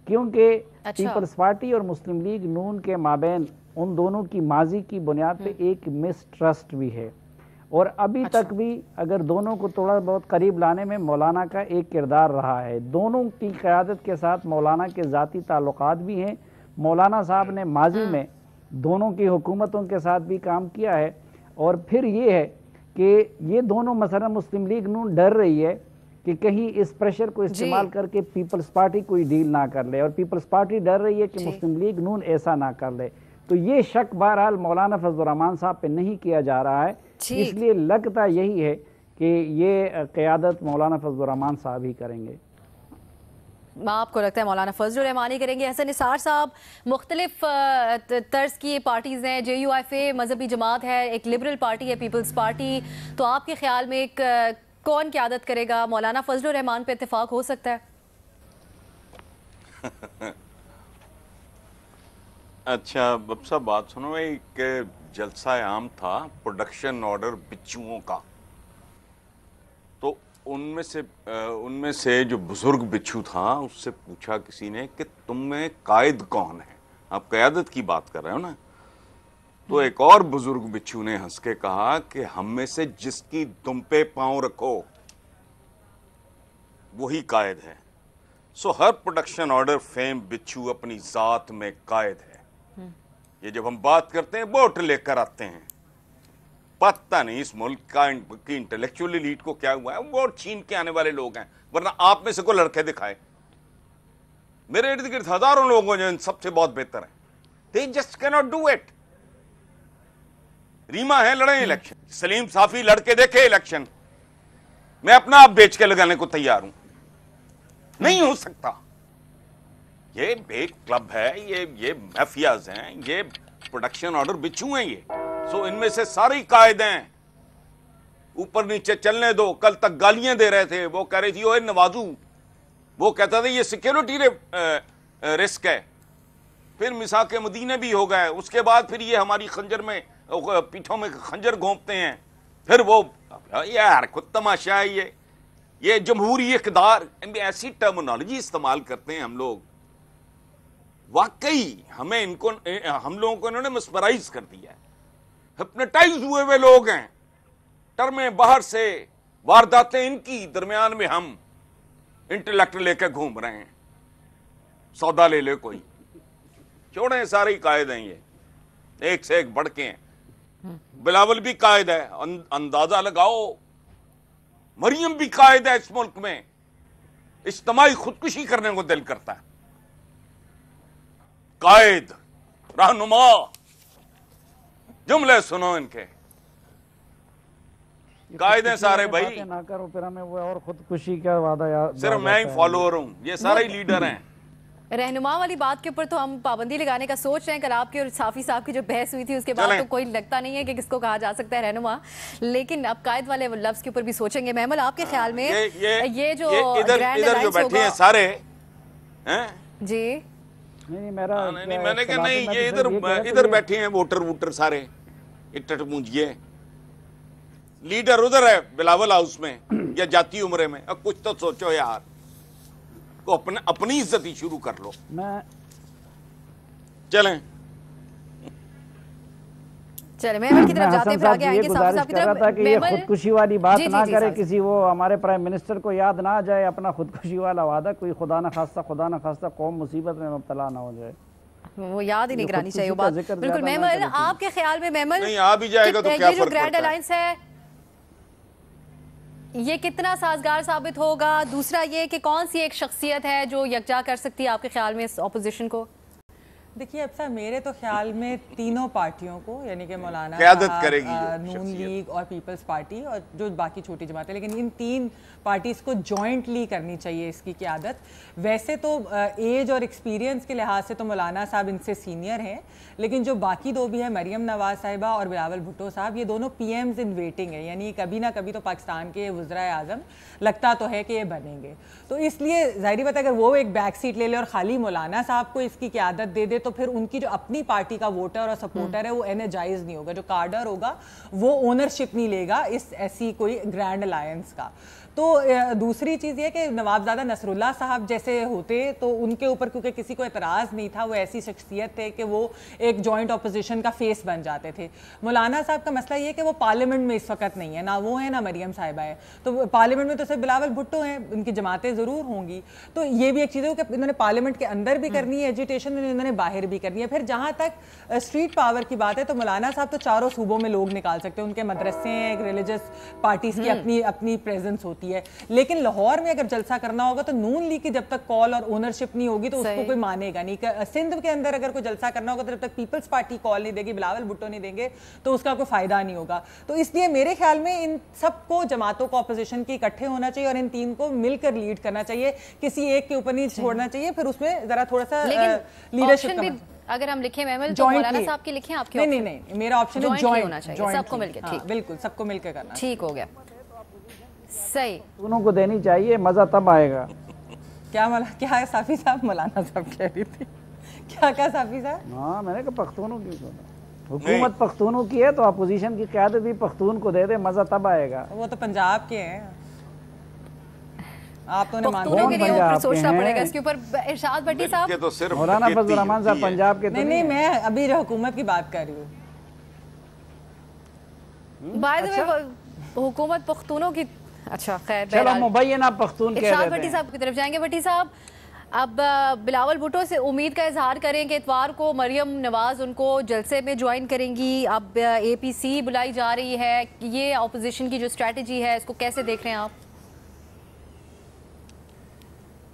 क्योंकि पीपल्स पार्टी और मुस्लिम लीग नून के माबैन उन दोनों की माजी की बुनियाद पे एक मिसट्रस्ट भी है, और अभी तक भी अगर दोनों को थोड़ा बहुत करीब लाने में मौलाना का एक किरदार रहा है। दोनों की क़यादत के साथ मौलाना के ज़ाती ताल्लुकात भी हैं। मौलाना साहब ने माजी में दोनों की हुकूमतों के साथ भी काम किया है। और फिर ये है कि ये दोनों मसलन मुस्लिम लीग नून डर रही है कि कहीं इस प्रेशर को इस्तेमाल करके पीपल्स पार्टी कोई डील ना कर ले, और पीपल्स पार्टी डर रही है कि मुस्लिम लीग नून ऐसा ना कर ले। तो ये शक बहरहाल मौलाना फजलुर रहमान साहब पे नहीं किया जा रहा है, इसलिए लगता यही है कि ये क़यादत मौलाना फजलुर रहमान साहब ही करेंगे। आपको लगता है मौलाना फजलुर रहमान ही करेंगे? हसन निसार साहब, मुख्तलिफ तर्ज की पार्टीज़ हैं, JUIF मजहबी जमात है, एक लिबरल पार्टी है पीपल्स पार्टी, तो आपके ख्याल में कौन क़यादत करेगा? मौलाना फजलुर रहमान पे इत्तेफाक हो सकता है? अच्छा अब सब बात सुनो, एक जलसा आम था प्रोडक्शन ऑर्डर बिच्छुओं का, तो उनमें से जो बुजुर्ग बिच्छू था उससे पूछा किसी ने कि तुम में कायद कौन है, आप क़यादत की बात कर रहे हो ना? तो एक और बुजुर्ग बिच्छू ने हंस के कहा कि हम में से जिसकी दुम पे पांव रखो वही कायद है। सो हर प्रोडक्शन ऑर्डर फेम बिच्छू अपनी जात में कायद है। ये जब हम बात करते हैं वोट लेकर आते हैं, पता नहीं इस मुल्क की इंटेलेक्चुअल एलीट को क्या हुआ है, वोट छीन के आने वाले लोग हैं। वरना आप में से कोई लड़के दिखाए, मेरे इर्द गिर्द हजारों लोग हैं जो इन सबसे बहुत बेहतर हैं, they just can not do it. Reema है, लड़े इलेक्शन, सलीम साफी लड़के देखे इलेक्शन, मैं अपना आप बेच के लगाने को तैयार हूं। नहीं हो सकता, ये एक क्लब है, ये माफियाज हैं, ये प्रोडक्शन ऑर्डर बिच्छू हैं ये। सो इनमें से सारे कायद हैं, ऊपर नीचे चलने दो। कल तक गालियां दे रहे थे, वो कह रही थी ओए नवाजू, वो कहता था ये सिक्योरिटी रिस्क है, फिर मिसाक मदीने भी हो गए, उसके बाद फिर ये हमारी खंजर में पीठों में खंजर घोंपते हैं, फिर वो यार खुद तमाशा है ये जमहूरी इक़्तिदार, ऐसी टर्मिनोलॉजी इस्तेमाल करते हैं हम लोग। वाकई हम लोगों को इन्होंने मस्मराइज कर दिया है, हिप्नोटाइज हुए हुए लोग हैं। टर्में बाहर से, वारदातें इनकी, दरमियान में हम इंटेलेक्ट लेकर घूम रहे हैं। सौदा ले ले कोई, छोड़े, सारे ही कायद हैं ये, एक से एक बढ़ के हैं। बिलावल भी कायद है, अंदाजा लगाओ, मरियम भी कायद है। इस मुल्क में इज्तिमाई खुदकुशी करने को दिल करता है। कायद, रहनुमा, जुमले सुनो इनके, कायद हैं सारे भाई। ना करो फिर हमें वो और खुदकुशी का वादा याद, सिर्फ मैं ही फॉलोअर हूं, ये सारे ही लीडर हैं। रहनुमा वाली बात के ऊपर तो हम पाबंदी लगाने का सोच रहे हैं। कल आपके और साफी साहब की जो बहस हुई थी उसके बाद तो कोई लगता नहीं है कि किसको कहा जा सकता है रहनुमा, लेकिन अब कायद वाले लफ्ज के ऊपर भी सोचेंगे। महमल, आपके ख्याल में ये जो इधर जो बैठे हैं सारे हैं जी, नहीं मेरा नहीं, मैंने कहा नहीं, ये इधर बैठे हैं वोटर सारे इट्ट मुंजिए। लीडर उधर है बिलावल हाउस में या जाती उम्रे में। अब कुछ तो सोचो यार, को अपनी इज्जत ही शुरू कर लो। चलें महमल की तरफ जाते हैं, फिर आगे आएंगे। गुजारिश कर रहा था कि ये खुदकुशी वाली बात ना करे, किसी वो हमारे प्राइम मिनिस्टर को याद ना आ जाए अपना खुदकुशी वाला वादा, कोई खुदा ना खास्ता कौम मुसीबत में मुब्तला ना हो जाए, वो याद ही नहीं करानी चाहिए वो बात। बिल्कुल महमल, आपके ख्याल में महमल नहीं आ भी जाएगा तो क्या ये जो ग्रैंड अलायंस है ये कितना साजगार साबित होगा? दूसरा ये कि कौन सी एक शख्सियत है जो यकजा कर सकती है आपके ख्याल में इस ऑपोजिशन को? देखिए अब साहब, मेरे तो ख्याल में तीनों पार्टियों को, यानी कि मौलाना नून लीग और पीपल्स पार्टी और जो बाकी छोटी जमातें, लेकिन इन तीन पार्टीज़ को जॉइंटली करनी चाहिए इसकी क़यादत। वैसे तो एज और एक्सपीरियंस के लिहाज से तो मौलाना साहब इनसे सीनियर हैं, लेकिन जो बाकी दो भी हैं, मरियम नवाज साहिबा और बिलावल भुट्टो साहब, ये दोनों PMs इन वेटिंग है, यानी कभी ना कभी तो पाकिस्तान के वज़राए आज़म लगता तो है कि ये बनेंगे। तो इसलिए ज़ाहिर बात है अगर वो एक बैक सीट ले ले और खाली मौलाना साहब को इसकी क़यादत दे दे तो फिर उनकी जो अपनी पार्टी का वोटर और सपोर्टर है वो एनर्जाइज नहीं होगा, जो कार्डर होगा वो ओनरशिप नहीं लेगा इस ऐसी कोई ग्रैंड अलायंस का। तो दूसरी चीज़ ये कि नवाबजादा नसरुल्लाह साहब जैसे होते तो उनके ऊपर क्योंकि किसी को एतराज़ नहीं था, वो ऐसी शख्सियत थे कि वो एक जॉइंट अपोजिशन का फेस बन जाते थे। मौलाना साहब का मसला ये कि वो पार्लियामेंट में इस वक्त नहीं है, ना वो है ना मरियम साहिबा है, तो पार्लियामेंट में तो सिर्फ बिलावल भुट्टो हैं, उनकी जमातें ज़रूर होंगी। तो ये भी एक चीज़ है कि इन्होंने पार्लियामेंट के अंदर भी करनी है एजिटेशन, इन्होंने बाहर जाहिर भी करनी है। फिर जहाँ तक स्ट्रीट पावर की बात है तो मौलाना साहब तो चारों सूबों में लोग निकाल सकते हैं, उनके मदरसे हैं, एक रिलीजियस पार्टीज की अपनी अपनी प्रेजेंस होती है। लेकिन लाहौर में अगर जलसा करना होगा तो नून लीग की जब तक कॉल और ओनरशिप नहीं होगी तो उसको कोई मानेगा नहीं। सिंध के अंदर अगर कोई जलसा करना होगा तो जब तक पीपल्स पार्टी कॉल नहीं देगी, बिलावल भुट्टो नहीं देंगे, तो उसका कोई फायदा नहीं होगा। तो इसलिए मेरे ख्याल में इन सबको जमातों को ऑपोजिशन की इकट्ठे होना चाहिए और इन तीन को मिलकर लीड करना चाहिए, किसी एक के ऊपर नहीं छोड़ना चाहिए। फिर उसमें जरा थोड़ा सा लीडरशिप अगर हम लिखें महमल तो मौलाना साहब की लिखें, आपके नहीं मेरा ऑप्शन है जॉइंट होना चाहिए, सबको मिलकर। ठीक, बिल्कुल सबको मिलकर करना, ठीक हो गया, सही। दोनों को देनी चाहिए, मजा तब आएगा। क्या साफी साहब मौलाना साहब कह रही थी, क्या साफी साहब? हाँ मैंने कहा पख्तूनों की हुकूमत पख्तूनों की है तो अपोजिशन की क़यादत भी पख्तून को दे दे, मजा तब आएगा। वो तो पंजाब के हैं, आप तो पख्तूनों के लिए ऊपर सोचना पड़ेगा इसके ऊपर। इरशाद भट्टी साहब, तो सिर्फ मौलाना फजलुर रहमान साहब पंजाब के नहीं, मैं अभी हुकूमत की बात कर रही हूँ। बाय द वे हुकूमत पख्तूनों की, अच्छा खैर, चलो मुबैना पख्तून कह इरशाद भट्टी साहब की तरफ जाएंगे। भट्टी साहब, अब बिलावल भुट्टो से उम्मीद का इजहार करें कि इतवार को मरियम नवाज उनको जलसे में ज्वाइन करेंगी। अब APC बुलाई जा रही है, ये अपोजिशन की जो स्ट्रेटजी है इसको कैसे देख रहे हैं आप?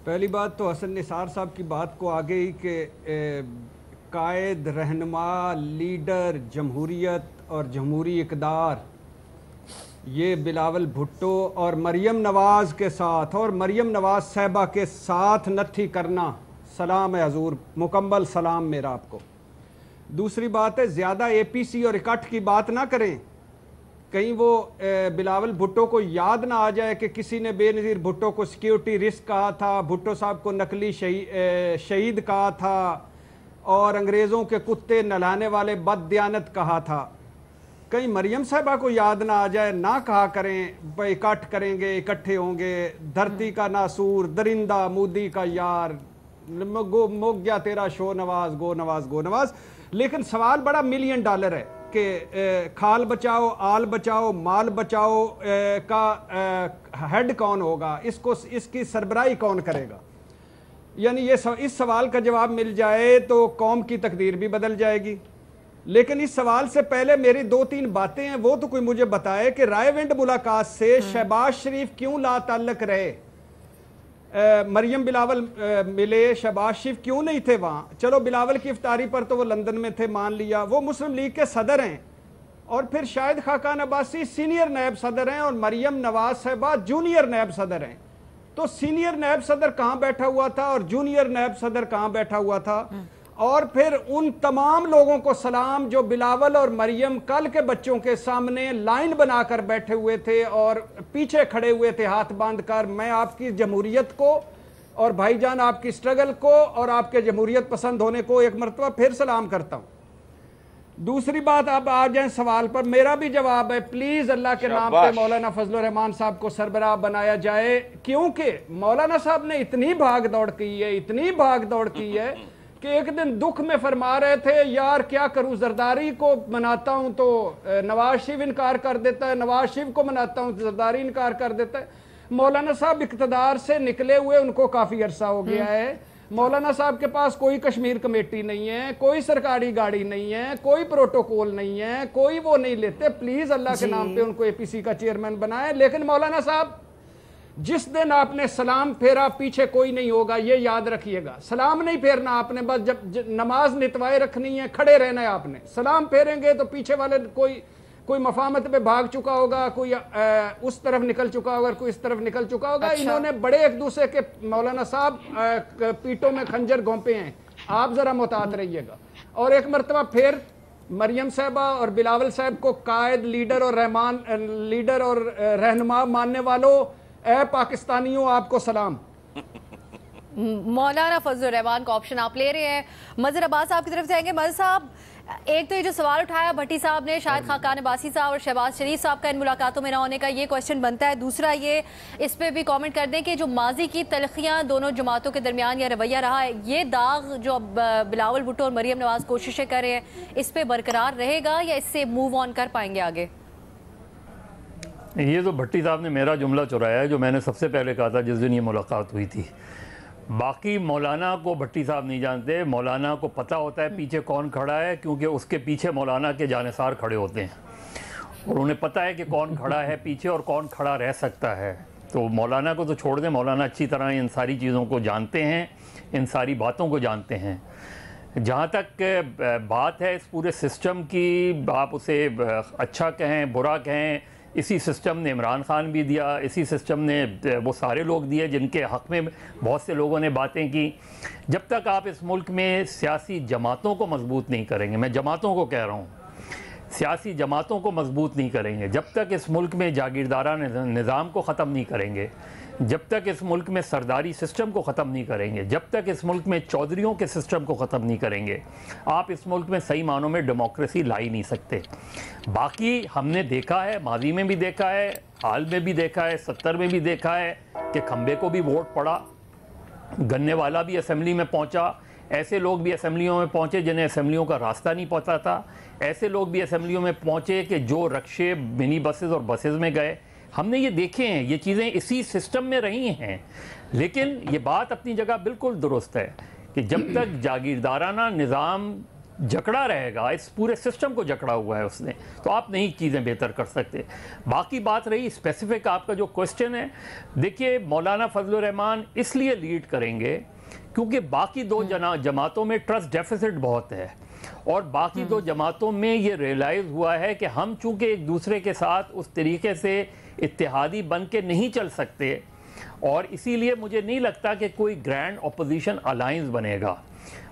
पहली बात तो हसन निसार साहब की बात को आगे ही कि कायद, रहनुमा, लीडर जमहूरियत और जमहूरी इक़दार ये बिलावल भुट्टो और मरियम नवाज़ के साथ और मरियम नवाज़ साहबा के साथ नत्थी करना, सलाम है हजूर, मुकम्मल सलाम मेरा आपको। दूसरी बात है, ज़्यादा APC और इकट्ठ की बात ना करें, कहीं वो बिलावल भुट्टो को याद ना आ जाए कि किसी ने बेनज़ीर भुट्टो को सिक्योरिटी रिस्क कहा था, भुट्टो साहब को नकली शहीद कहा था और अंग्रेज़ों के कुत्ते नहलाने वाले बददियानत कहा था। कहीं मरियम साहबा को याद ना आ जाए, ना कहा करें इकट्ठ करेंगे, इकट्ठे होंगे, धरती का नासूर, दरिंदा मोदी का यार, मुक गया तेरा शो नवाज, गो नवाज, गो नवाज। लेकिन सवाल बड़ा $1 मिलियन है कि खाल बचाओ, आल बचाओ, माल बचाओ का हेड कौन होगा, इसको इसकी सरबराही कौन करेगा। यानी ये इस सवाल का जवाब मिल जाए तो कौम की तकदीर भी बदल जाएगी। लेकिन इस सवाल से पहले मेरी 2-3 बातें हैं, वो तो कोई मुझे बताए कि रायविंड मुलाकात से शहबाज शरीफ क्यों ला ताल्लुक रहे, मरियम बिलावल मिले, शहबाज शरीफ क्यों नहीं थे वहाँ। चलो बिलावल की इफ्तारी पर तो वो लंदन में थे, मान लिया, वो मुस्लिम लीग के सदर हैं और फिर शाहिद खाकान अब्बासी सीनियर नायब सदर हैं और मरियम नवाज साहबा जूनियर नायब सदर हैं। तो सीनियर नायब सदर कहाँ बैठा हुआ था और जूनियर नायब सदर कहाँ बैठा हुआ था। और फिर उन तमाम लोगों को सलाम जो बिलावल और मरियम कल के बच्चों के सामने लाइन बनाकर बैठे हुए थे और पीछे खड़े हुए थे हाथ बांध कर। मैं आपकी जमहूरियत को और भाईजान आपकी स्ट्रगल को और आपके जमहूरियत पसंद होने को एक मरतबा फिर सलाम करता हूं। दूसरी बात, अब आ जाए सवाल पर, मेरा भी जवाब है, प्लीज अल्लाह के नाम पे मौलाना फजलुर रहमान साहब को सरबराह बनाया जाए, क्योंकि मौलाना साहब ने इतनी भाग दौड़ की है, इतनी भाग दौड़ की है कि एक दिन दुख में फरमा रहे थे, यार क्या करूं, जरदारी को मनाता हूं तो नवाज शरीफ इनकार कर देता है, नवाज शरीफ को मनाता हूं तो जरदारी इनकार कर देता है। मौलाना साहब इक़्तिदार से निकले हुए उनको काफी अरसा हो गया है। मौलाना साहब के पास कोई कश्मीर कमेटी नहीं है, कोई सरकारी गाड़ी नहीं है, कोई प्रोटोकॉल नहीं है, कोई वो नहीं लेते। प्लीज अल्लाह के नाम पे उनको APC का चेयरमैन बनाए। लेकिन मौलाना साहब, जिस दिन आपने सलाम फेरा पीछे कोई नहीं होगा, ये याद रखिएगा। सलाम नहीं फेरना आपने, बस जब नमाज नितवाए रखनी है, खड़े रहना है आपने। सलाम फेरेंगे तो पीछे वाले कोई मफामत पे भाग चुका होगा, कोई उस तरफ निकल चुका होगा, कोई इस तरफ निकल चुका होगा। अच्छा। इन्होंने बड़े एक दूसरे के मौलाना साहब पीठों में खंजर घोंपे हैं, आप जरा मुहतात रहिएगा। और एक मरतबा फिर मरियम साहबा और बिलावल साहब को कायद, लीडर और रहनुमा मानने वालों, ए पाकिस्तानियों आपको सलाम। मौलाना फजलुर रहमान का ऑप्शन आप ले रहे हैं। मजहर अब्बास साहब की तरफ से आएंगे। मजहर साहब, एक तो ये जो सवाल उठाया भट्टी साहब ने, शाहिद खाकान अब्बासी साहब और शहबाज शरीफ साहब का इन मुलाकातों में न होने का, ये क्वेश्चन बनता है। दूसरा ये, इस पे भी कमेंट कर दें कि जो माजी की तलखियां दोनों जमातों के दरमियान या रवैया रहा है, ये दाग जो अब बिलावल भुट्टो और मरियम नवाज कोशिशें कर रहे हैं, इस पे बरकरार रहेगा या इससे मूव ऑन कर पाएंगे आगे? ये तो भट्टी साहब ने मेरा जुमला चुराया है जो मैंने सबसे पहले कहा था जिस दिन ये मुलाकात हुई थी। बाकी मौलाना को भट्टी साहब नहीं जानते, मौलाना को पता होता है पीछे कौन खड़ा है, क्योंकि उसके पीछे मौलाना के जानिसार खड़े होते हैं और उन्हें पता है कि कौन खड़ा है पीछे और कौन खड़ा रह सकता है। तो मौलाना को तो छोड़ दें, मौलाना अच्छी तरह इन सारी चीज़ों को जानते हैं, इन सारी बातों को जानते हैं। जहाँ तक बात है इस पूरे सिस्टम की, आप उसे अच्छा कहें बुरा कहें, इसी सिस्टम ने इमरान खान भी दिया, इसी सिस्टम ने वो सारे लोग दिए जिनके हक़ में बहुत से लोगों ने बातें की। जब तक आप इस मुल्क में सियासी जमातों को मजबूत नहीं करेंगे, मैं जमातों को कह रहा हूँ, सियासी जमातों को मजबूत नहीं करेंगे, जब तक इस मुल्क में जागीरदाराना निज़ाम को ख़त्म नहीं करेंगे, जब तक इस मुल्क में सरदारी सिस्टम को ख़त्म नहीं करेंगे, जब तक इस मुल्क में चौधरियों के सिस्टम को ख़त्म नहीं करेंगे, आप इस मुल्क में सही मानों में डेमोक्रेसी ला ही नहीं सकते। बाकी हमने देखा है, माजी में भी देखा है, हाल में भी देखा है, 70 में भी देखा है कि खंबे को भी वोट पड़ा, गन्ने वाला भी असम्बली में पहुँचा, ऐसे लोग भी असम्बलियों में पहुँचे जिन्हें असम्बलियों का रास्ता नहीं पता था, ऐसे लोग भी असम्बलियों में पहुँचे कि जो रक्शे मिनी बसेस और बसेस में गए। हमने ये देखे हैं, ये चीज़ें इसी सिस्टम में रही हैं। लेकिन ये बात अपनी जगह बिल्कुल दुरुस्त है कि जब तक जागीरदाराना निज़ाम जकड़ा रहेगा, इस पूरे सिस्टम को जकड़ा हुआ है उसने, तो आप नहीं चीज़ें बेहतर कर सकते। बाकी बात रही स्पेसिफिक आपका जो क्वेश्चन है, देखिए मौलाना फजलुर रहमान इसलिए लीड करेंगे क्योंकि बाकी दो जमातों में ट्रस्ट डेफिसिट बहुत है और बाकी दो जमातों में ये रियलाइज़ हुआ है कि हम चूँकि एक दूसरे के साथ उस तरीके से इत्तेहादी बन के नहीं चल सकते, और इसीलिए मुझे नहीं लगता कि कोई ग्रैंड अपोजिशन अलायंस बनेगा।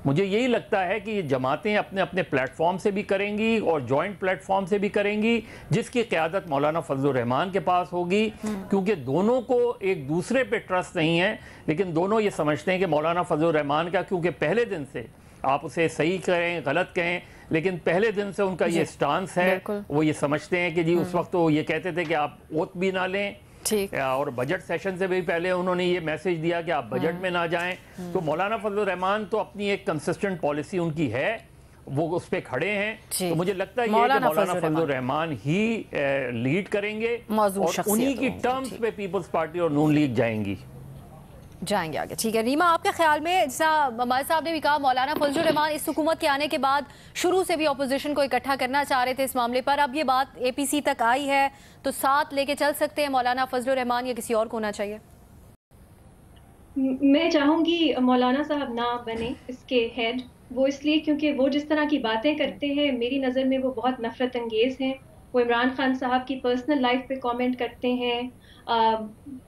मुझे यही लगता है कि ये जमातें अपने अपने प्लेटफॉर्म से भी करेंगी और जॉइंट प्लेटफॉर्म से भी करेंगी, जिसकी क़यादत मौलाना फजलुर रहमान के पास होगी, क्योंकि दोनों को एक दूसरे पे ट्रस्ट नहीं है, लेकिन दोनों ये समझते हैं कि मौलाना फजलुर रहमान का, क्योंकि पहले दिन से आप उसे सही कहें गलत कहें, लेकिन पहले दिन से उनका ये स्टांस है, वो ये समझते हैं कि जी उस वक्त तो ये कहते थे कि आप ओथ भी ना लें, और बजट सेशन से भी पहले उन्होंने ये मैसेज दिया कि आप बजट में ना जाएं। तो मौलाना फजलुर रहमान तो अपनी एक कंसिस्टेंट पॉलिसी उनकी है, वो उस पर खड़े हैं। तो मुझे लगता है कि मौलाना फजलुर रहमान ही लीड करेंगे और उन्हीं की टर्म्स पे पीपल्स पार्टी और नून लीग जाएंगे आगे। ठीक है रीमा, आपके ख्याल में जैसा हमारे साहब ने भी कहा, मौलाना फजलुर रहमान इस हुकूमत के आने के बाद शुरू से भी अपोजिशन को इकट्ठा करना चाह रहे थे इस मामले पर, अब ये बात एपीसी तक आई है तो साथ लेके चल सकते हैं मौलाना फजलुर रहमान या किसी और को होना चाहिए? मैं चाहूंगी मौलाना साहब ना बने इसके हेड, वो इसलिए क्योंकि वो जिस तरह की बातें करते हैं मेरी नज़र में वो बहुत नफरत अंगेज हैं। वो इमरान खान साहब की पर्सनल लाइफ पे कमेंट करते हैं,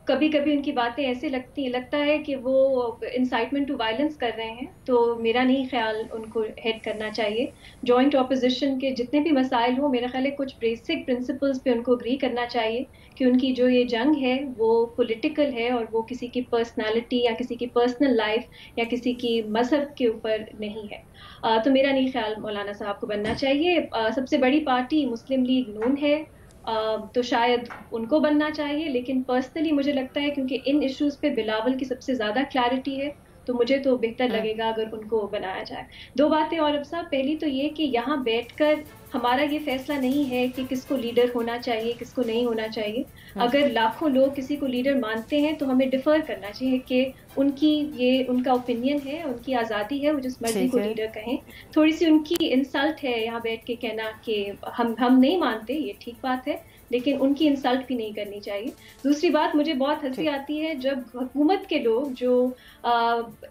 कभी कभी उनकी बातें ऐसे लगता है कि वो इंसाइटमेंट टू वायलेंस कर रहे हैं, तो मेरा नहीं ख्याल उनको हेड करना चाहिए। जॉइंट ऑपोजिशन के जितने भी मसाइल हो, मेरा ख्याल है कुछ बेसिक प्रिंसिपल्स पे उनको एग्री करना चाहिए कि उनकी जो ये जंग है वो पॉलिटिकल है और वो किसी की पर्सनालिटी या किसी की पर्सनल लाइफ या किसी की मजहब के ऊपर नहीं है। तो मेरा नहीं ख्याल मौलाना साहब को बनना चाहिए। सबसे बड़ी पार्टी मुस्लिम लीग नून है, तो शायद उनको बनना चाहिए, लेकिन पर्सनली मुझे लगता है क्योंकि इन इश्यूज पे बिलावल की सबसे ज़्यादा क्लैरिटी है, तो मुझे तो बेहतर लगेगा अगर उनको बनाया जाए। दो बातें और अब साहब, पहली तो ये कि यहाँ बैठकर हमारा ये फैसला नहीं है कि किसको लीडर होना चाहिए किसको नहीं होना चाहिए। अगर लाखों लोग किसी को लीडर मानते हैं तो हमें डिफर करना चाहिए कि उनका ओपिनियन है, उनकी आज़ादी है, वो जिस मर्जी को लीडर कहें। थोड़ी सी उनकी इंसल्ट है यहाँ बैठ के कहना कि हम नहीं मानते, ये ठीक बात है, लेकिन उनकी इंसल्ट भी नहीं करनी चाहिए। दूसरी बात, मुझे बहुत हंसी आती है जब हुकूमत के लोग जो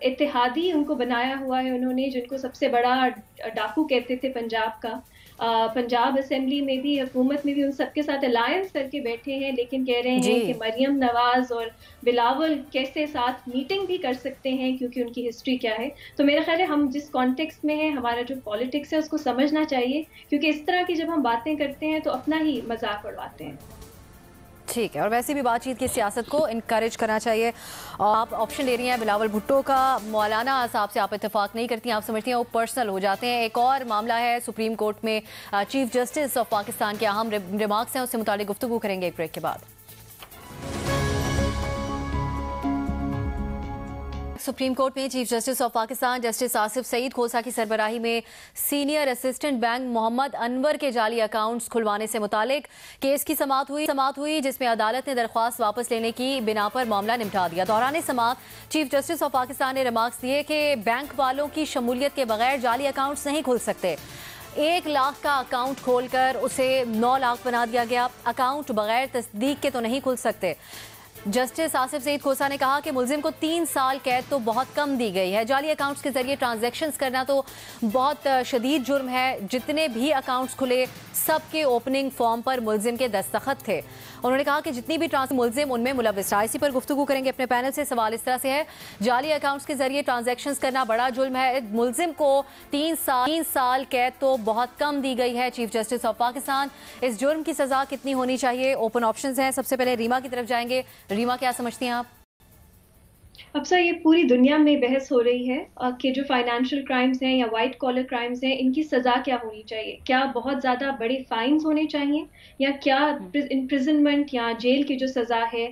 इत्तेहादी उनको बनाया हुआ है उन्होंने, जिनको सबसे बड़ा डाकू कहते थे पंजाब का, पंजाब असेंबली में भी हुकूमत में भी उन सबके साथ अलायंस करके बैठे हैं, लेकिन कह रहे हैं कि मरियम नवाज और बिलावल कैसे साथ मीटिंग भी कर सकते हैं क्योंकि उनकी हिस्ट्री क्या है। तो मेरा ख्याल है हम जिस कॉन्टेक्स्ट में है, हमारा जो पॉलिटिक्स है उसको समझना चाहिए, क्योंकि इस तरह की जब हम बातें करते हैं तो अपना ही मजाक उड़वाते हैं। ठीक है, और वैसे भी बातचीत की सियासत को इनकरेज करना चाहिए। आप ऑप्शन ले रही हैं बिलावल भुट्टो का, मौलाना साहब से आप इत्तेफाक नहीं करती हैं, आप समझती हैं वो पर्सनल हो जाते हैं। एक और मामला है सुप्रीम कोर्ट में, चीफ जस्टिस ऑफ पाकिस्तान के अहम रिमार्क्स हैं, उससे मुतालिक गुफ्तगू करेंगे एक ब्रेक के बाद। सुप्रीम कोर्ट में chief justice of Pakistan justice Asif Saeed Khosa की सरबराही में senior assistant bank Mohammad Anwar के जाली अकाउंट्स खुलवाने से मुतालिक केस की समाअत हुई जिसमें अदालत ने दरख्वास्त वापस लेने की बिना पर मामला निपटा दिया। दौरान समाअत चीफ जस्टिस ऑफ पाकिस्तान ने रिमार्क्स दिए कि बैंक वालों की शमूलियत के बगैर जाली अकाउंट्स नहीं खुल सकते। 1 लाख का अकाउंट खोलकर उसे 9 लाख बना दिया गया। अकाउंट बगैर तस्दीक के तो नहीं खुल सकते। जस्टिस आसिफ सईद खोसा ने कहा कि मुलजिम को 3 साल कैद तो बहुत कम दी गई है। जाली अकाउंट्स के जरिए ट्रांजैक्शंस करना तो बहुत शदीद जुर्म है। जितने भी अकाउंट्स खुले सबके ओपनिंग फॉर्म पर मुलजिम के दस्तखत थे। उन्होंने कहा कि जितनी भी मुलजिम उनमें मुलव्वस रहा। इसी पर गुफ्तगू करेंगे अपने पैनल से। सवाल इस तरह से है, जाली अकाउंट्स के जरिए ट्रांजैक्शंस करना बड़ा जुर्म है। मुलजिम को 3 साल कैद तो बहुत कम दी गई है। चीफ जस्टिस ऑफ पाकिस्तान, इस जुर्म की सजा कितनी होनी चाहिए? ओपन ऑप्शंस हैं। सबसे पहले रीमा की तरफ जाएंगे। रीमा, क्या समझती हैं आप? अब सर, ये पूरी दुनिया में बहस हो रही है कि जो फाइनेंशियल क्राइम्स हैं या वाइट कॉलर क्राइम्स हैं, इनकी सज़ा क्या होनी चाहिए। क्या बहुत ज़्यादा बड़े फाइन्स होने चाहिए या क्या इम्प्रिजनमेंट या जेल की जो सज़ा है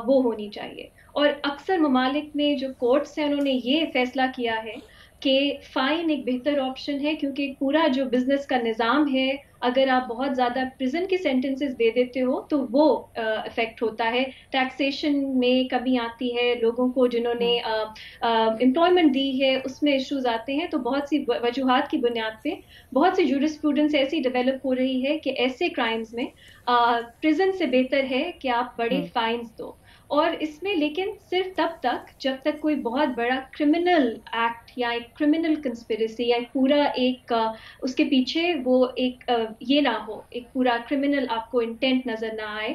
वो होनी चाहिए। और अक्सर ममालिक में जो कोर्ट्स हैं उन्होंने ये फैसला किया है कि फ़ाइन एक बेहतर ऑप्शन है, क्योंकि पूरा जो बिज़नेस का निज़ाम है, अगर आप बहुत ज़्यादा प्रिजन के सेंटेंसेस दे देते हो तो वो इफ़ेक्ट होता है। टैक्सेशन में कमी आती है, लोगों को जिन्होंने एम्प्लॉयमेंट दी है उसमें इश्यूज आते हैं। तो बहुत सी वजूहात की बुनियाद पे बहुत सी जूरिस्प्रूडेंस ऐसी डेवलप हो रही है कि ऐसे क्राइम्स में प्रिजन से बेहतर है कि आप बड़े फाइन्स दो। और इसमें लेकिन सिर्फ तब तक जब तक कोई बहुत बड़ा क्रिमिनल एक्ट या एक क्रिमिनल कंस्पिरेसी या पूरा एक उसके पीछे वो एक ये ना हो, एक पूरा क्रिमिनल आपको इंटेंट नजर ना आए।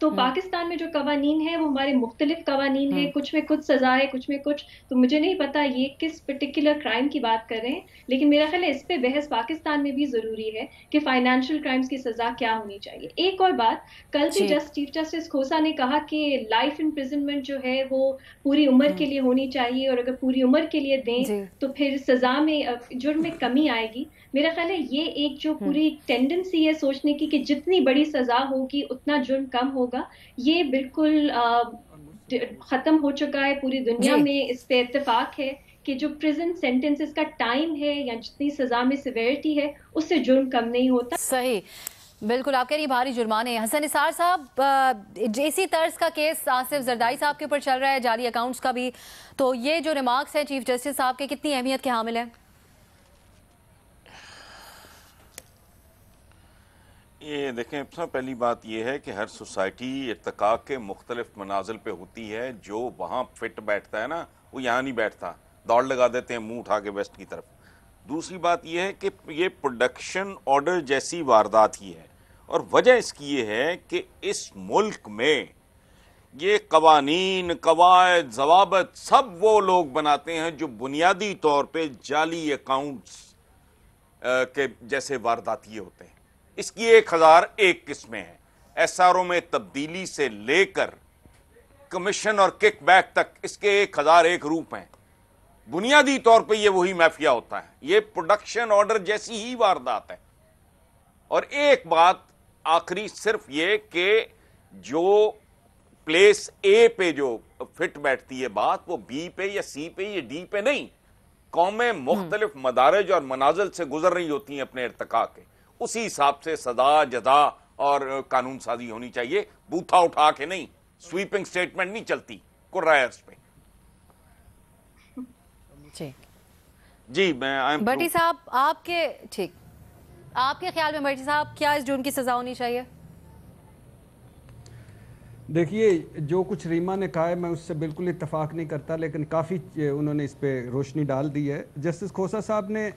तो पाकिस्तान में जो कवानीन है वो हमारे मुख्तलिफ कवानीन है, कुछ में कुछ सजा है, कुछ में कुछ। तो मुझे नहीं पता ये किस पर्टिकुलर क्राइम की बात कर रहे हैं, लेकिन मेरा ख्याल है इस पे बहस पाकिस्तान में भी जरूरी है कि फाइनेंशियल क्राइम्स की सजा क्या होनी चाहिए। एक और बात, कल भी चीफ जस्टिस खोसा ने कहा कि लाइफ इम्प्रिजनमेंट जो है वो पूरी उम्र के लिए होनी चाहिए, और अगर पूरी उम्र के लिए दें तो फिर सजा में जुर्म में कमी आएगी। मेरा ख्याल है ये एक जो पूरी टेंडेंसी है सोचने की कि जितनी बड़ी सजा होगी उतना जुर्म कम होगा, ये बिल्कुल खत्म हो चुका है। पूरी दुनिया में इस पे इत्तेफाक है कि जो प्रिजन सेंटेंसेस का टाइम है या जितनी सजा में सिवेरिटी है उससे जुर्म कम नहीं होता। सही, बिल्कुल आप कह रही भारी जुर्माने। हसन निसार साहब, इसी तर्ज का केस आसिफ जरदारी साहब के ऊपर चल रहा है, जाली अकाउंट्स का भी। तो ये जो रिमार्क्स है चीफ जस्टिस साहब के, कितनी अहमियत के हामिल है? ये देखें, पहली बात ये है कि हर सोसाइटी इर्तिका के मुख्तलिफ मनाजिल पे होती है। जो वहाँ फिट बैठता है ना, वो यहाँ नहीं बैठता, दौड़ लगा देते हैं मुंह उठा के वेस्ट की तरफ। दूसरी बात यह है कि ये प्रोडक्शन ऑर्डर जैसी वारदात ही है, और वजह इसकी ये है कि इस मुल्क में ये कवानीन, कवायद, जवाबत सब वो लोग बनाते हैं जो बुनियादी तौर पे जाली अकाउंट्स के जैसे वारदाती होते हैं। इसकी 1001 किस्में हैं। एसआरओ में तब्दीली से लेकर कमीशन और किकबैक तक इसके 1001 रूप हैं। बुनियादी तौर पे ये वही माफिया होता है। ये प्रोडक्शन ऑर्डर जैसी ही वारदात है। और एक बात आखिरी सिर्फ ये कि जो प्लेस ए पे जो फिट बैठती है बात, वो बी पे या सी पे या डी पे नहीं। कौमें मुख्तलिफ मदारज और मनाजिल से गुजर रही होती हैं अपने इर्तिका के, उसी हिसाब से सदा, जजा और कानून साजी होनी चाहिए। बूथा उठा के नहीं, स्वीपिंग स्टेटमेंट नहीं चलती कुर्रायर्स पे। जी, मैं भट्टी साहब, आपके ख्याल में भट्टी साहब क्या इस जुर्म की सजा होनी चाहिए? देखिए, जो कुछ रीमा ने कहा है मैं उससे बिल्कुल इत्तेफाक नहीं करता, लेकिन काफ़ी उन्होंने इस पे रोशनी डाल दी है। जस्टिस खोसा साहब ने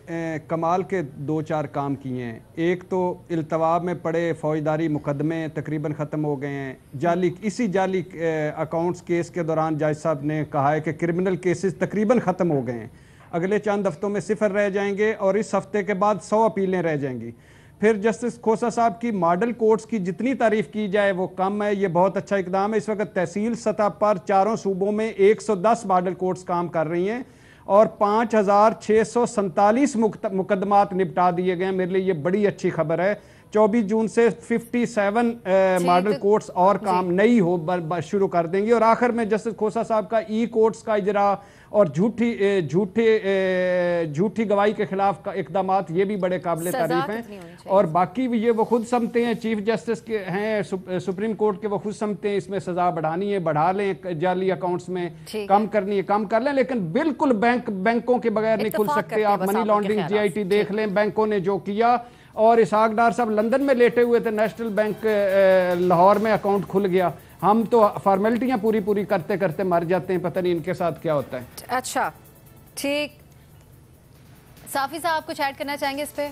कमाल के 2-4 काम किए हैं। एक तो इल्तवा में पड़े फौजदारी मुकदमे तकरीबन ख़त्म हो गए हैं। इसी जाली अकाउंट्स केस के दौरान जज साहब ने कहा है कि क्रिमिनल केसेस तकरीबन ख़त्म हो गए हैं, अगले चंद हफ्तों में 0 रह जाएंगे और इस हफ्ते के बाद 100 अपीलें रह जाएंगी। फिर जस्टिस खोसा साहब की मॉडल कोर्ट्स की जितनी तारीफ की जाए वो कम है। ये बहुत अच्छा इकदाम है। इस वक्त तहसील सतह पर 4 सूबों में 110 मॉडल कोर्ट्स काम कर रही हैं और 5647 मुकदमात निपटा दिए गए। मेरे लिए ये बड़ी अच्छी खबर है। 24 जून से 57 मॉडल कोर्ट्स और काम नई हो शुरू कर देंगे। और आखिर में जस्टिस खोसा साहब का ई कोर्ट्स का इजरा और झूठी गवाही के खिलाफ का इकदामात, ये भी बड़े काबिल तारीफ हैं। और बाकी भी ये वो खुद समझते हैं, चीफ जस्टिस के हैं सुप्रीम कोर्ट के, वो खुद समझते हैं इसमें सजा बढ़ानी है बढ़ा लें, जाली अकाउंट्स में कम करनी है कम कर लें, लेकिन बिल्कुल बैंकों के बगैर नहीं खुल सकते। आप मनी लॉन्ड्रिंग GIT देख लें, बैंकों ने जो किया। और इसहाक डार साहब लंदन में लेटे हुए थे, नेशनल बैंक लाहौर में अकाउंट खुल गया। हम तो फॉर्मेलिटियां पूरी करते करते मर जाते हैं, पता नहीं इनके साथ क्या होता है। अच्छा ठीक, साफी साहब कुछ ऐड करना चाहेंगे इस पे?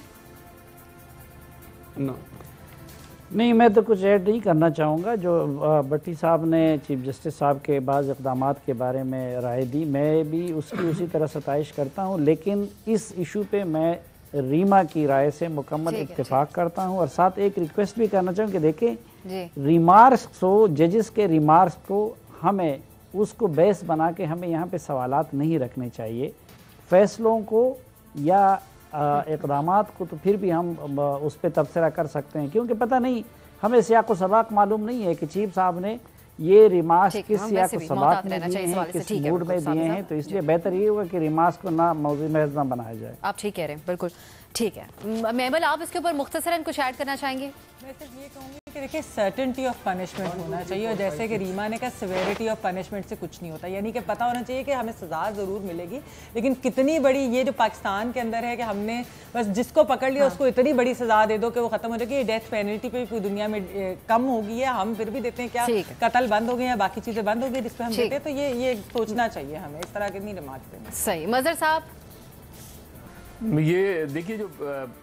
नहीं, मैं तो कुछ ऐड नहीं करना चाहूँगा। जो भट्टी साहब ने चीफ जस्टिस साहब के बाद इक़दामात के बारे में राय दी, मैं भी उसकी उसी तरह सताइश करता हूँ, लेकिन इस इशू पे मैं रीमा की राय से मुकम्मल इत्तेफाक करता हूँ। और साथ एक रिक्वेस्ट भी करना चाहूँ कि देखें, रिमार्क्स को, जजेस के रिमार्क्स को हमें उसको बेस बना के हमें यहाँ पे सवालात नहीं रखने चाहिए। फैसलों को या इक़दामात को तो फिर भी हम उस पर तबसरा कर सकते हैं, क्योंकि पता नहीं, हमें सियाक़ व सबक मालूम नहीं है कि चीफ साहब ने ये रिमार्क्स किस सियाक़ व सबक में दिए हैं, किस मूड में दिए हैं। तो इसलिए बेहतर ये होगा कि रिमार्क्स को ना मौज़ूअ महज़ ना बनाया जाए। आप ठीक कह रहे हैं, बिल्कुल ठीक है। मेमल, आप इसके ऊपर मुख्तसरन कुछ ऐड करना चाहेंगे? मैं सिर्फ ये कहूँगी कि देखिए, सर्टेनिटी ऑफ पनिशमेंट होना चाहिए। और जैसे कि रीमा ने कहा, सिवेरिटी ऑफ पनिशमेंट से कुछ नहीं होता, यानी कि पता होना चाहिए कि हमें सज़ा ज़रूर मिलेगी, लेकिन कितनी बड़ी, ये जो पाकिस्तान के अंदर है कि हमने बस जिसको पकड़ लिया उसको इतनी बड़ी सज़ा दे दो कि वो ख़त्म हो जाएगी। डेथ पेनल्टी पे पूरी दुनिया में कम हो गई है, हम फिर भी देते हैं क्या कत्ल बंद हो गए या बाकी चीज़ें बंद हो गई जिस पर हम देते हैं। तो ये सोचना चाहिए हमें, इस तरह के नहीं रिमार्क देना। सही। मज़हर साहब, ये देखिए, जो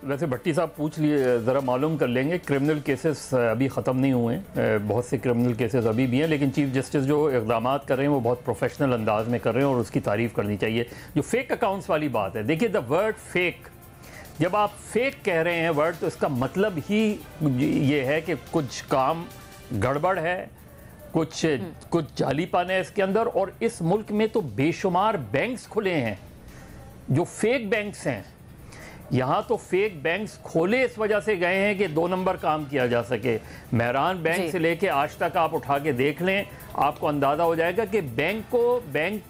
वैसे भट्टी साहब पूछ लिए, ज़रा मालूम कर लेंगे। क्रिमिनल केसेस अभी ख़त्म नहीं हुए हैं, बहुत से क्रिमिनल केसेस अभी भी हैं, लेकिन चीफ जस्टिस जो इक़दामात कर रहे हैं वो बहुत प्रोफेशनल अंदाज में कर रहे हैं और उसकी तारीफ़ करनी चाहिए। जो फेक अकाउंट्स वाली बात है, देखिए, द वर्ड फेक, जब आप फेक कह रहे हैं वर्ड, तो इसका मतलब ही ये है कि कुछ काम गड़बड़ है, कुछ जालीपन है इसके अंदर। और इस मुल्क में तो बेशुमार बैंक्स खुले हैं जो फेक बैंक्स हैं। यहाँ तो फेक बैंक्स खोले इस वजह से गए हैं कि 2 नंबर काम किया जा सके। मेहरान बैंक से लेके आज तक आप उठा के देख लें, आपको अंदाज़ा हो जाएगा कि बैंक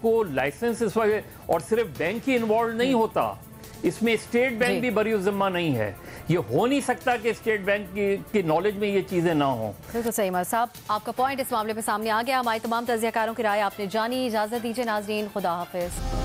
को लाइसेंस इस वजह, और सिर्फ बैंक ही इन्वॉल्व नहीं होता, इसमें स्टेट बैंक भी बरी ज़िम्मा नहीं है। ये हो नहीं सकता कि स्टेट बैंक की नॉलेज में ये चीज़ें ना हो। बिल्कुल सही। मज़हर साहब, आपका पॉइंट इस मामले में सामने आ गया। हमारे तमाम तज्ज़ियाकारों की राय आपने जानी। इजाज़त दीजिए नाज़रीन, खुदा हाफिज़।